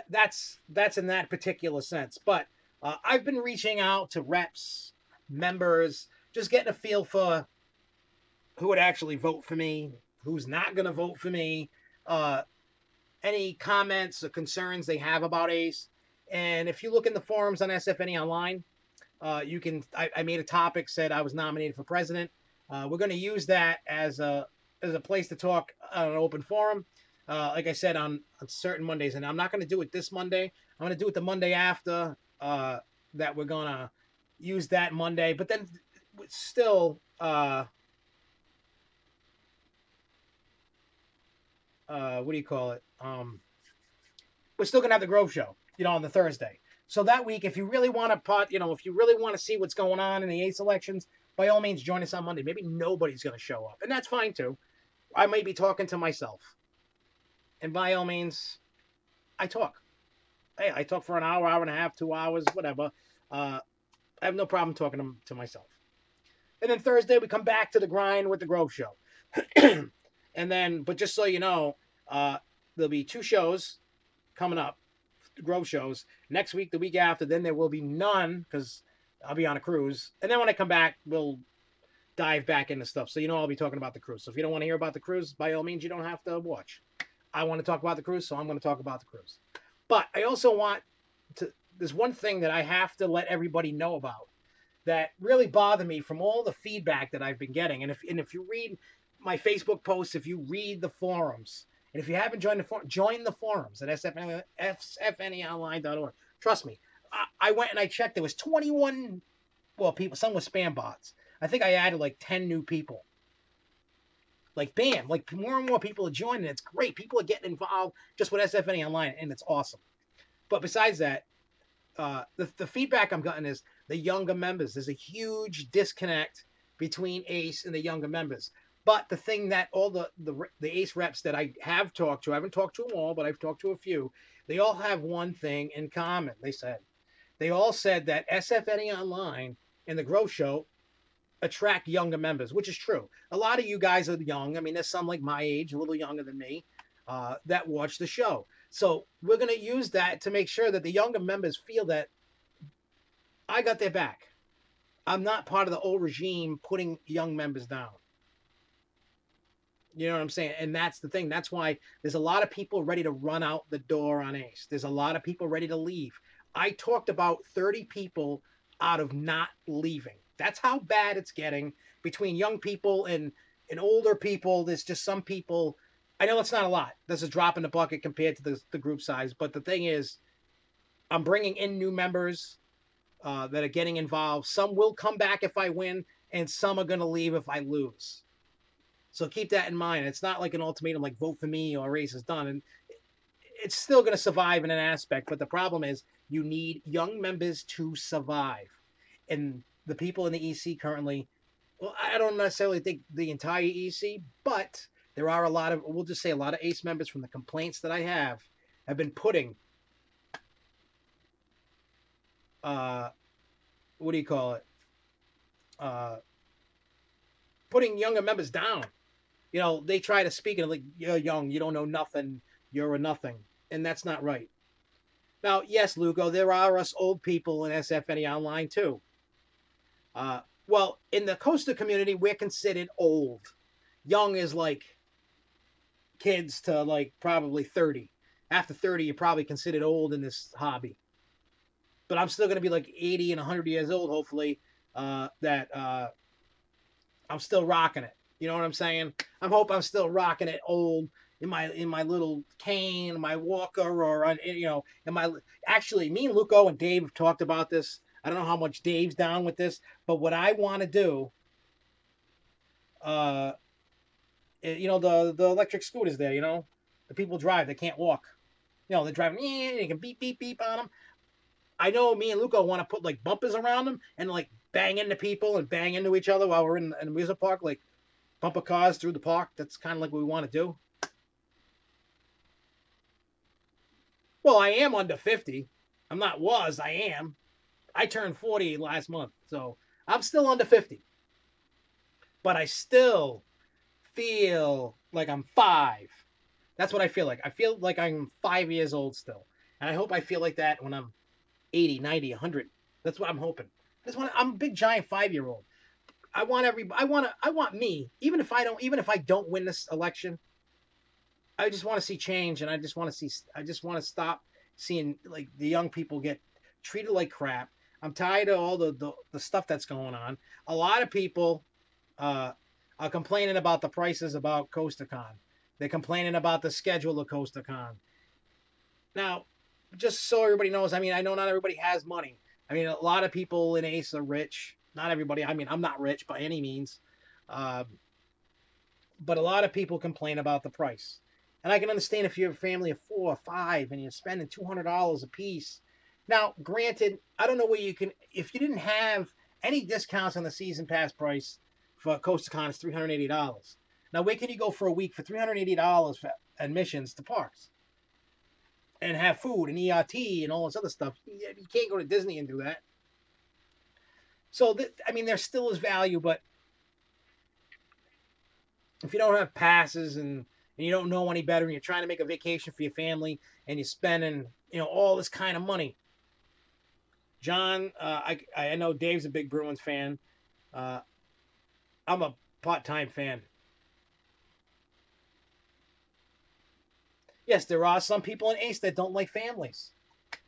That's in that particular sense. But I've been reaching out to reps, members, just getting a feel for who would actually vote for me, who's not going to vote for me, any comments or concerns they have about ACE. And if you look in the forums on SFNE Online, you can. I made a topic, said I was nominated for president. We're going to use that as a place to talk on an open forum. Like I said, on certain Mondays, and I'm not going to do it this Monday. I'm going to do it the Monday after that. We're going to use that Monday, but then still, what do you call it? We're still going to have the Grove Show, on the Thursday. So that week, if you really want to if you really want to see what's going on in the ACE elections, by all means, join us on Monday. Maybe nobody's going to show up, and that's fine too. I might be talking to myself. And by all means, I talk. Hey, I talk for an hour, hour and a half, 2 hours, whatever. I have no problem talking to myself. And then Thursday, we come back to the grind with the Grove Show. And then, but just so you know, there'll be 2 shows coming up, Grove shows. Next week, the week after, then there will be none because I'll be on a cruise. And then when I come back, we'll dive back into stuff. So I'll be talking about the cruise. So if you don't want to hear about the cruise, by all means, you don't have to watch. I want to talk about the cruise, so I'm going to talk about the cruise. But I also want to, there's one thing that I have to let everybody know about that really bothered me from all the feedback that I've been getting. And if you read my Facebook posts, if you read the forums, and if you haven't joined the forum, join the forums at SFNEOnline.org. Trust me, I went and I checked. There was 21, people, some were spam bots. I think I added like 10 new people. Like, bam, like more and more people are joining. It's great. People are getting involved just with SFNE Online, and it's awesome. But besides that, the feedback I'm getting is the younger members. There's a huge disconnect between ACE and the younger members. But the thing that all the ACE reps that I have talked to, I haven't talked to them all, but I've talked to a few, they all have one thing in common. They all said that SFNE Online and the Growth Show attract younger members, which is true. A lot of you guys are young. I mean, there's some like my age, a little younger than me, that watch the show. So we're going to use that to make sure that the younger members feel that I got their back. I'm not part of the old regime putting young members down. You know what I'm saying? And that's the thing. That's why there's a lot of people ready to run out the door on ACE. There's a lot of people ready to leave. I talked about 30 people out of not leaving. That's how bad it's getting between young people and older people. There's just some people. I know it's not a lot. There's a drop in the bucket compared to the group size. But the thing is, I'm bringing in new members that are getting involved. Some will come back if I win, and some are going to leave if I lose. So keep that in mind. It's not like an ultimatum like vote for me or race is done. And it's still going to survive in an aspect. But the problem is you need young members to survive. And the people in the EC currently, well, I don't necessarily think the entire EC, but there are a lot of, we'll just say a lot of ACE members from the complaints that I have been putting, what do you call it? Putting younger members down. They try to speak and like, you're young, you don't know nothing, you're a nothing. And that's not right. Now, yes, Lugo, there are us old people in SFNE Online too. Well, in the Costa community, we're considered old. Young is like kids to like probably 30. After 30, you're probably considered old in this hobby. But I'm still going to be like 80 and 100 years old, hopefully, that I'm still rocking it. You know what I'm saying? I hope I'm still rocking it old in my little cane, my walker, or actually, me and Luco and Dave have talked about this. I don't know how much Dave's down with this, but what I want to do, the electric scooters there, the people drive, they can't walk. They're driving, you can beep, beep, beep on them. I know me and Luco want to put like bumpers around them and like bang into people and bang into each other while we're in an amusement park, like bumper cars through the park. That's kind of like what we want to do. Well, I am under 50. I am. I turned 40 last month, so I'm still under 50. but I still feel like I'm 5. That's what I feel like. I feel like I'm 5 years old still. And I hope I feel like that when I'm 80, 90, 100. That's what I'm hoping. I'm a big giant 5-year old. I want me, even if I don't win this election, I just want to see change, and I just want to stop seeing like the young people get treated like crap. I'm tired of all the stuff that's going on. A lot of people uh, are complaining about the prices about CoasterCon. They're complaining about the schedule of CoasterCon. Now, just so everybody knows, I mean, I know not everybody has money. I mean, a lot of people in Ace are rich. Not everybody. I mean, I'm not rich by any means. Uh, but a lot of people complain about the price. And I can understand if you have a family of 4 or 5 and you're spending $200 a piece. Now, granted, I don't know where you can, if you didn't have any discounts on the season pass price for CoasterCon, it's $380. Now, where can you go for a week for $380 for admissions to parks and have food and ERT and all this other stuff? You can't go to Disney and do that. So, I mean, there still is value, but if you don't have passes and you don't know any better and you're trying to make a vacation for your family and you're spending, all this kind of money. John, I know Dave's a big Bruins fan. I'm a part-time fan. Yes, there are some people in Ace that don't like families.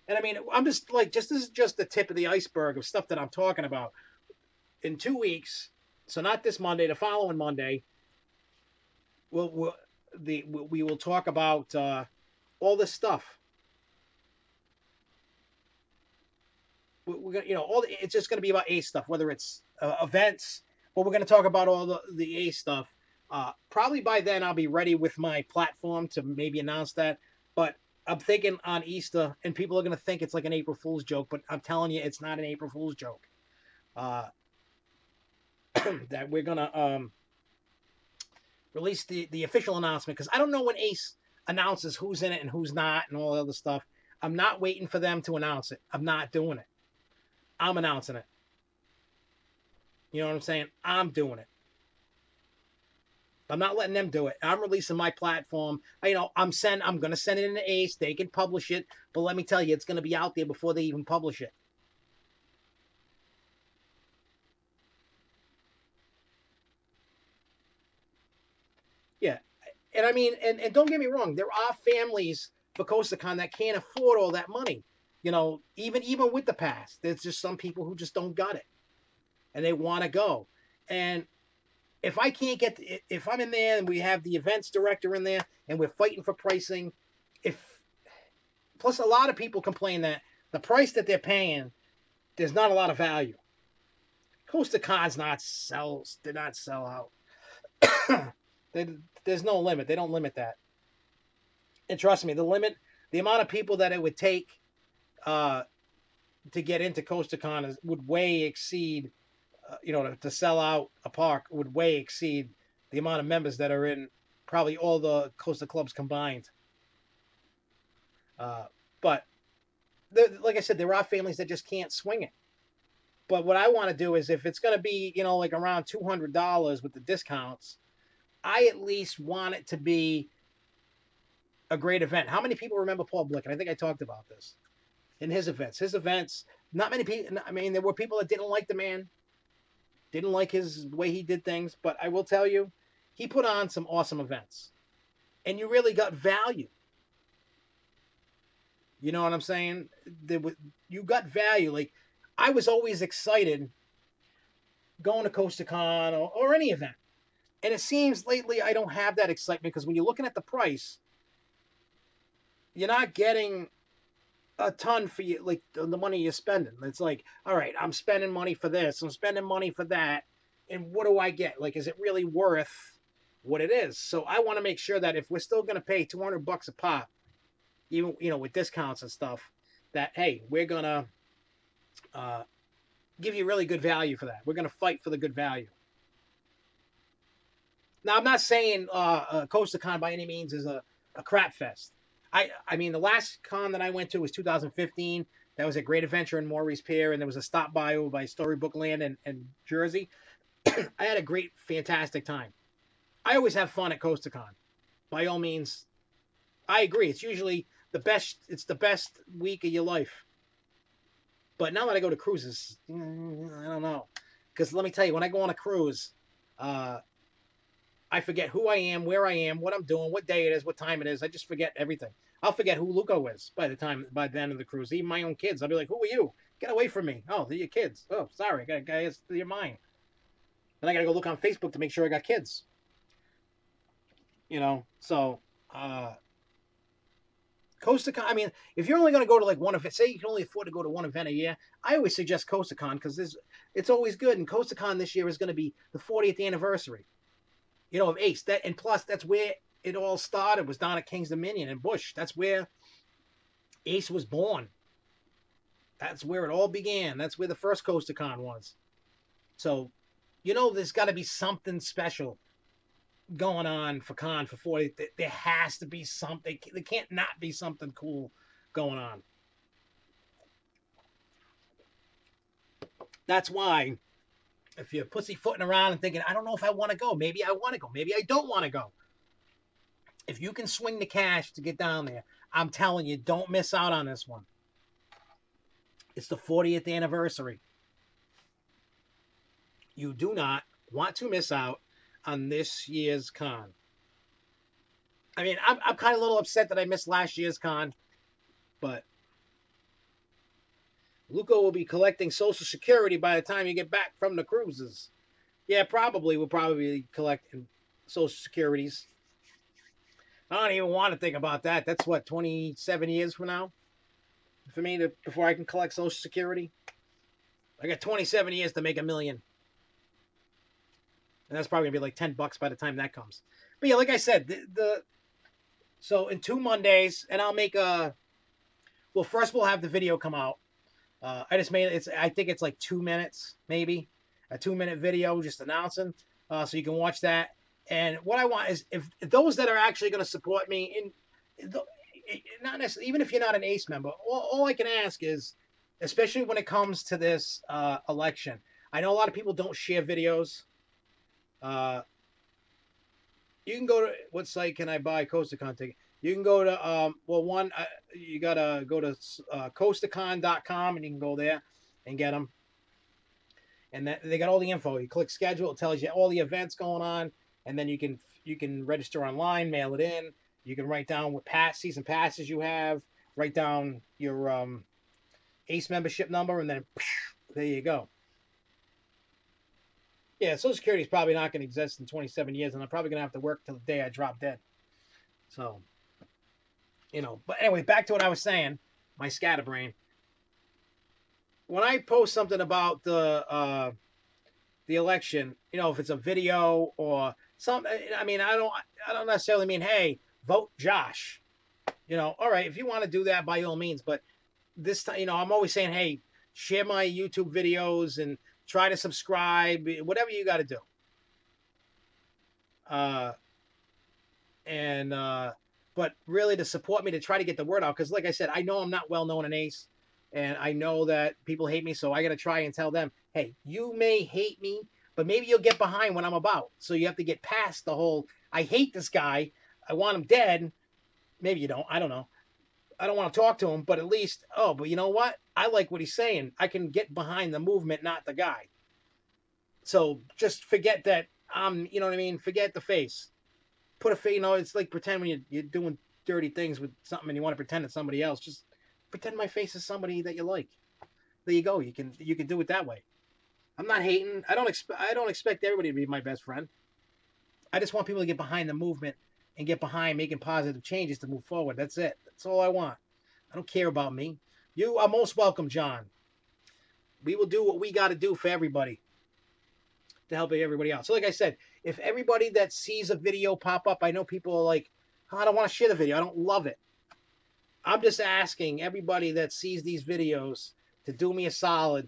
And I mean, I'm just like, this is just the tip of the iceberg of stuff that I'm talking about. In 2 weeks, so not this Monday, the following Monday, we will talk about all this stuff. We're gonna, it's just going to be about Ace stuff, whether it's events, or we're going to talk about all the Ace stuff. Probably by then I'll be ready with my platform to maybe announce that. But I'm thinking on Easter, and people are going to think it's like an April Fool's joke, but I'm telling you, it's not an April Fool's joke. That we're going to release the official announcement, because I don't know when Ace announces who's in it and who's not and all the other stuff. I'm not waiting for them to announce it. I'm not doing it. I'm announcing it. You know what I'm saying? I'm doing it. I'm not letting them do it. I'm releasing my platform. I'm going to send it in to Ace. They can publish it, but let me tell you, it's going to be out there before they even publish it. Yeah. And I mean, and don't get me wrong, there are families for CoasterCon that can't afford all that money. Even with the pass, there's just some people who just don't got it, and they want to go. And if I can't if I'm in there and we have the events director in there and we're fighting for pricing, plus a lot of people complain that the price that they're paying, there's not a lot of value. CoasterCon's did not sell out. There's no limit. They don't limit that. And trust me, the amount of people that it would take to get into CoasterCon would way exceed, to sell out a park would way exceed the amount of members that are in probably all the coaster clubs combined. But like I said, there are families that just can't swing it. But what I want to do is, if it's going to be, like around $200 with the discounts, I at least want it to be a great event. How many people remember Paul Blicken? I think I talked about this in his events. His events, not many people. I mean, there were people that didn't like the man, didn't like his way he did things. But I will tell you, he put on some awesome events, and you really got value. You know what I'm saying? You got value. Like, I was always excited going to CoasterCon or any event. And it seems lately I don't have that excitement, because when you're looking at the price, you're not getting a ton for you, like the money you're spending. It's like, all right, I'm spending money for this, I'm spending money for that, and what do I get? Like, is it really worth what it is? So I want to make sure that if we're still going to pay $200 a pop, even with discounts and stuff, that hey, we're gonna give you really good value for that. We're gonna fight for the good value. Now, I'm not saying CoasterCon by any means is a crap fest. I mean, the last con that I went to was 2015. That was a great adventure in Maurice Pier, and there was a stop by over by Storybook Land and Jersey. I had a great, fantastic time. I always have fun at CoastaCon. By all means, I agree. It's usually the best. It's the best week of your life. But now that I go to cruises, I don't know. Because let me tell you, when I go on a cruise, uh, I forget who I am, where I am, what I'm doing, what day it is, what time it is. I just forget everything. I'll forget who Luco is by the end of the cruise. Even my own kids, I'll be like, "Who are you? Get away from me!" "Oh, they're your kids." "Oh, sorry, guys, they're mine." Then I gotta go look on Facebook to make sure I got kids. So uh, CoastaCon. I mean, if you're only gonna go to like one event, say you can only afford to go to one event a year, I always suggest CoastaCon because it's always good. And CoastaCon this year is going to be the 40th anniversary. Of Ace. And plus that's where it all started, was down at King's Dominion in Bush. That's where Ace was born. That's where it all began. That's where the first CoastaCon was. So, there's got to be something special going on for Con for 40. There has to be something. There can't not be something cool going on. That's why, if you're pussyfooting around and thinking, I don't know if I want to go, maybe I want to go, maybe I don't want to go. If you can swing the cash to get down there, I'm telling you, don't miss out on this one. It's the 40th anniversary. You do not want to miss out on this year's con. I mean, I'm kind of a little upset that I missed last year's con, but Luco will be collecting Social Security by the time you get back from the cruises. Yeah, probably. We'll probably be collecting Social Securities. I don't even want to think about that. That's what, 27 years from now? For me, before I can collect Social Security? I got 27 years to make $1 million. And that's probably going to be like $10 by the time that comes. But yeah, like I said, so in 2 Mondays, and I'll make well, first we'll have the video come out. I just made it. I think it's like 2 minutes, maybe a 2-minute video just announcing, so you can watch that. And what I want is, if those that are actually going to support me, not necessarily, even if you're not an ACE member, all I can ask is, especially when it comes to this election, I know a lot of people don't share videos. You can go to, what site can I buy CoastaCon ticket? You can go to, you got to go to coastacon.com, and you can go there and get them. And they got all the info. You click schedule, it tells you all the events going on, and then you can register online, mail it in. You can write down what season passes you have, write down your ACE membership number, and then there you go. Yeah, Social Security is probably not going to exist in 27 years, and I'm probably going to have to work till the day I drop dead. So, but anyway, back to what I was saying, my scatterbrain. When I post something about the election, if it's a video or something, I mean, I don't necessarily mean, hey, vote Josh. All right, if you want to do that, by all means. But this time, I'm always saying, hey, share my YouTube videos and try to subscribe, whatever you got to do. But really to support me, to try to get the word out. Because like I said, I know I'm not well known in ACE. And I know that people hate me. So I got to try and tell them, hey, you may hate me, but maybe you'll get behind what I'm about. So you have to get past the whole, I hate this guy, I want him dead. Maybe you don't. I don't know. I don't want to talk to him, but at least, but you know what? I like what he's saying. I can get behind the movement, not the guy. So just forget that you know what I mean? Forget the face. Put a face, it's like pretend when you're doing dirty things with something and you want to pretend it's somebody else. Just pretend my face is somebody that you like. There you go. You can do it that way. I'm not hating. I don't expect everybody to be my best friend. I just want people to get behind the movement and get behind making positive changes to move forward. That's it. That's all I want. I don't care about me. You are most welcome, John. We will do what we got to do for everybody to help everybody out. So like I said, if everybody that sees a video pop up, I know people are like, I don't want to share the video. I don't love it. I'm just asking everybody that sees these videos to do me a solid.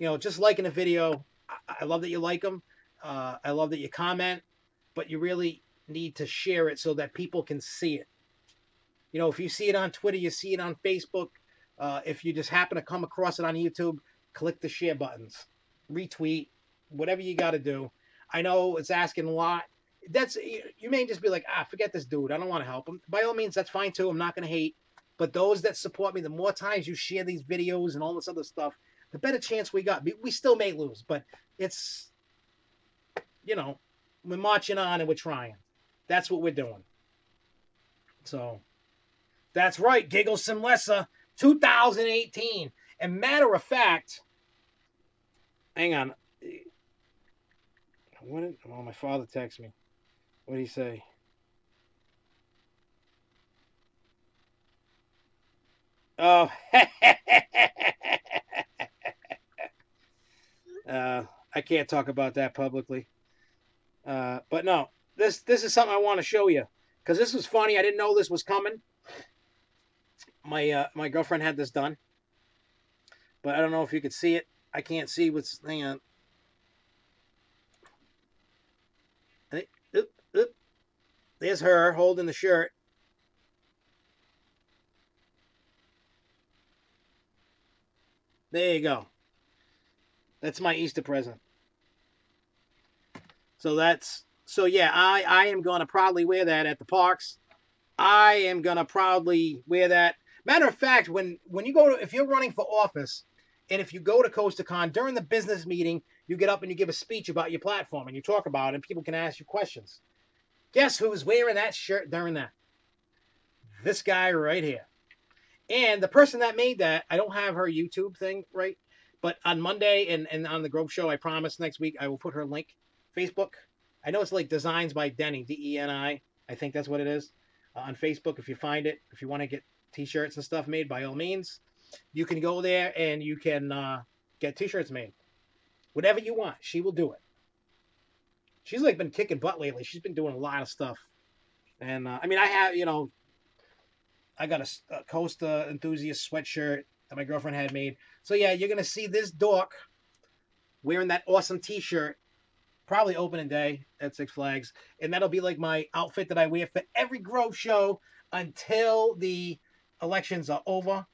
Just liking a video. I love that you like them. I love that you comment, but you really need to share it so that people can see it. If you see it on Twitter, you see it on Facebook. If you just happen to come across it on YouTube, click the share buttons, retweet, whatever you got to do. I know it's asking a lot. That's you may just be like, forget this dude. I don't want to help him. By all means, that's fine too. I'm not going to hate. But those that support me, the more times you share these videos and all this other stuff, the better chance we got. We still may lose, but it's, we're marching on and we're trying. That's what we're doing. So that's right. Giggle Some Lesser 2018. And matter of fact, hang on. My father texted me. What did he say? Oh, I can't talk about that publicly. But no, this is something I want to show you because this was funny. I didn't know this was coming. My girlfriend had this done, but I don't know if you could see it. I can't see what's. Hang on. Oop. There's her holding the shirt. There you go. That's my Easter present. So yeah, I am gonna proudly wear that at the parks. I am gonna proudly wear that. Matter of fact, when you go to, if you're running for office, and if you go to CoasterCon during the business meeting, you get up and you give a speech about your platform and you talk about it, and people can ask you questions. Guess who's wearing that shirt during that? This guy right here. And the person that made that, I don't have her YouTube thing right, but on Monday and on the Grove Show, I promise next week I will put her link. Facebook. I know it's like Designs by Denny, D-E-N-I. I think that's what it is. On Facebook, if you find it, if you want to get T-shirts and stuff made, by all means, you can go there and you can get T-shirts made. Whatever you want, she will do it. She's like been kicking butt lately. She's been doing a lot of stuff. And I mean, I have, I got a Coaster Enthusiast sweatshirt that my girlfriend had made. So yeah, you're going to see this dork wearing that awesome T-shirt probably opening day at Six Flags. And that'll be like my outfit that I wear for every Grove Show until the elections are over.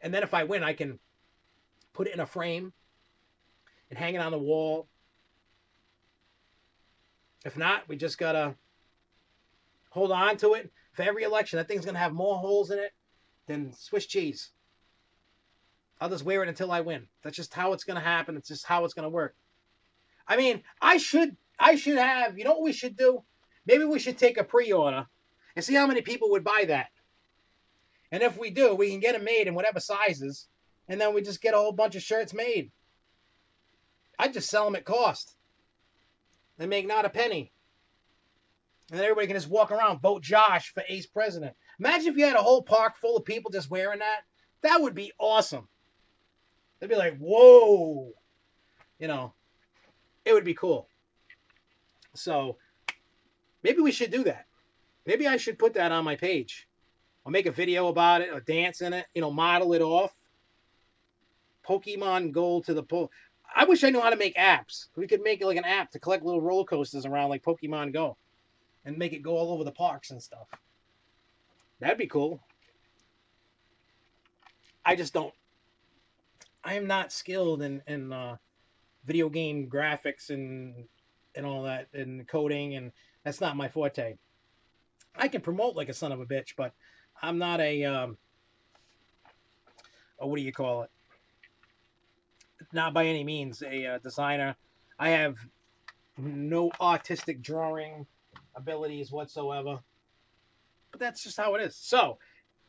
And then if I win, I can put it in a frame and hang it on the wall. If not, we just got to hold on to it. For every election, that thing's going to have more holes in it than Swiss cheese. I'll just wear it until I win. That's just how it's going to happen. It's just how it's going to work. I mean, I should have, you know what we should do? Maybe we should take a pre-order and see how many people would buy that. And if we do, we can get them made in whatever sizes, and then we just get a whole bunch of shirts made. I'd just sell them at cost. They make not a penny. And then everybody can just walk around, vote Josh for ace president. Imagine if you had a whole park full of people just wearing that. That would be awesome. They'd be like, whoa. It would be cool. So maybe we should do that. Maybe I should put that on my page. Or make a video about it, or dance in it, model it off. Pokemon Gold to the pole. I wish I knew how to make apps. We could make like an app to collect little roller coasters around like Pokemon Go. And make it go all over the parks and stuff. That'd be cool. I just don't. I am not skilled in video game graphics and all that, and coding, and that's not my forte. I can promote like a son of a bitch, but I'm not a what do you call it? Not by any means a designer. I have no artistic drawing abilities whatsoever. But that's just how it is. So,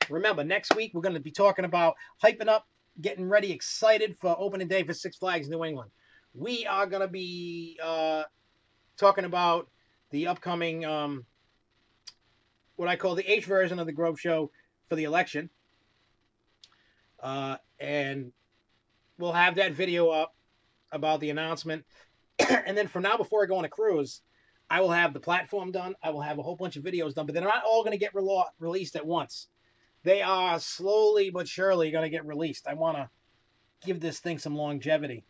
remember, next week we're going to be talking about hyping up, getting ready, excited for opening day for Six Flags New England. We are going to be talking about the upcoming, what I call the H version of the Grove Show for the election. And we'll have that video up about the announcement. And then from now, before I go on a cruise, I will have the platform done. I will have a whole bunch of videos done, but they're not all going to get released at once. They are slowly but surely going to get released. I want to give this thing some longevity.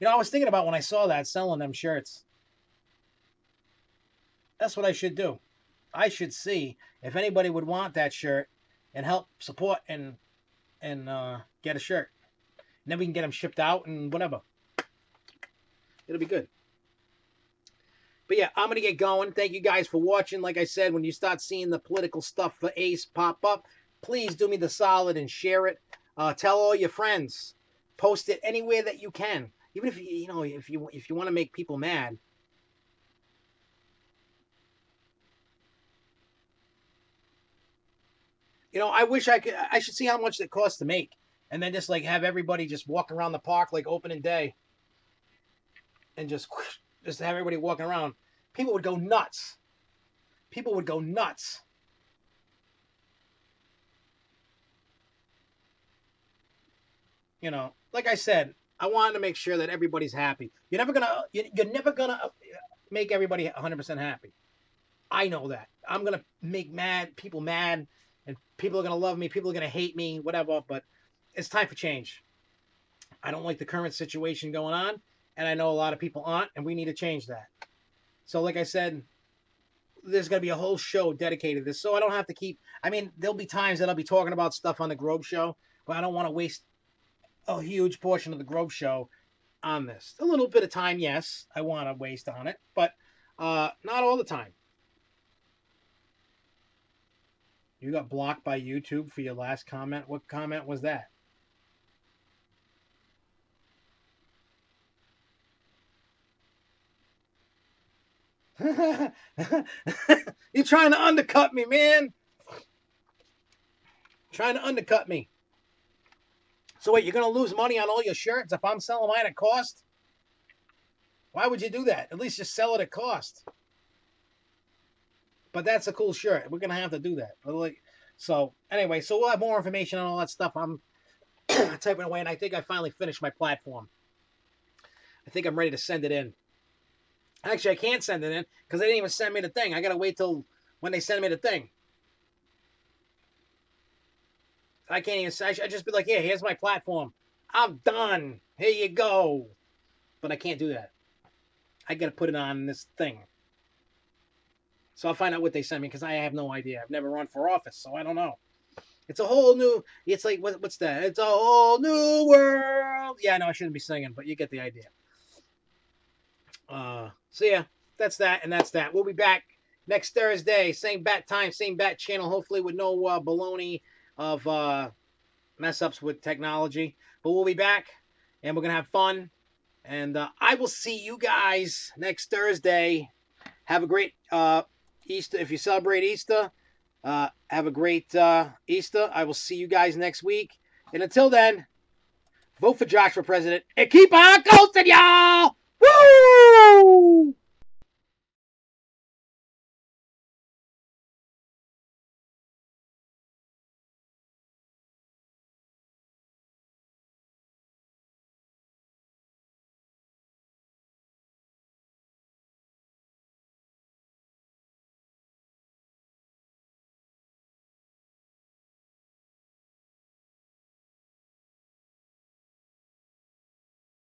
I was thinking about when I saw that selling them shirts. That's what I should do. I should see if anybody would want that shirt and help support and get a shirt. And then we can get them shipped out and whatever. It'll be good. But yeah, I'm going to get going. Thank you guys for watching. Like I said, when you start seeing the political stuff for Ace pop up, please do me the solid and share it. Tell all your friends. Post it anywhere that you can. Even if if you want to make people mad. I wish I should see how much it costs to make, and then just like have everybody just walk around the park like opening day, and just have everybody walking around. People would go nuts. People would go nuts. Like I said, I wanted to make sure that everybody's happy. You're never gonna make everybody 100% happy. I know that. I'm gonna make people mad, and people are gonna love me. People are gonna hate me, whatever. But it's time for change. I don't like the current situation going on, and I know a lot of people aren't, and we need to change that. So, like I said, there's gonna be a whole show dedicated to this, so I don't have to keep. I mean, there'll be times that I'll be talking about stuff on the Grove Show, but I don't want to waste a huge portion of the Grove Show on this. A little bit of time, yes, I want to waste on it, but not all the time. You got blocked by YouTube for your last comment. What comment was that? You're trying to undercut me, man. Trying to undercut me. So wait, you're going to lose money on all your shirts if I'm selling mine at cost? Why would you do that? At least just sell it at cost. But that's a cool shirt. We're going to have to do that. So anyway, so we'll have more information on all that stuff. I'm typing away, and I think I finally finished my platform. I think I'm ready to send it in. Actually, I can't send it in because they didn't even send me the thing. I got to wait till when they send me the thing. I can't even say. I just be like, yeah, here's my platform. I'm done. Here you go. But I can't do that. I got to put it on this thing. So I'll find out what they send me because I have no idea. I've never run for office, so I don't know. It's a whole new. It's like what's that? It's a whole new world. Yeah, no, I shouldn't be singing, but you get the idea. So yeah, that's that, and that's that. We'll be back next Thursday, same bat time, same bat channel. Hopefully with no baloney of mess ups with technology. But we'll be back, and we're gonna have fun. And I will see you guys next Thursday. Have a great Easter. If you celebrate Easter, have a great Easter. I will see you guys next week. And until then, vote for Josh for president and keep on coasting, y'all! Woo!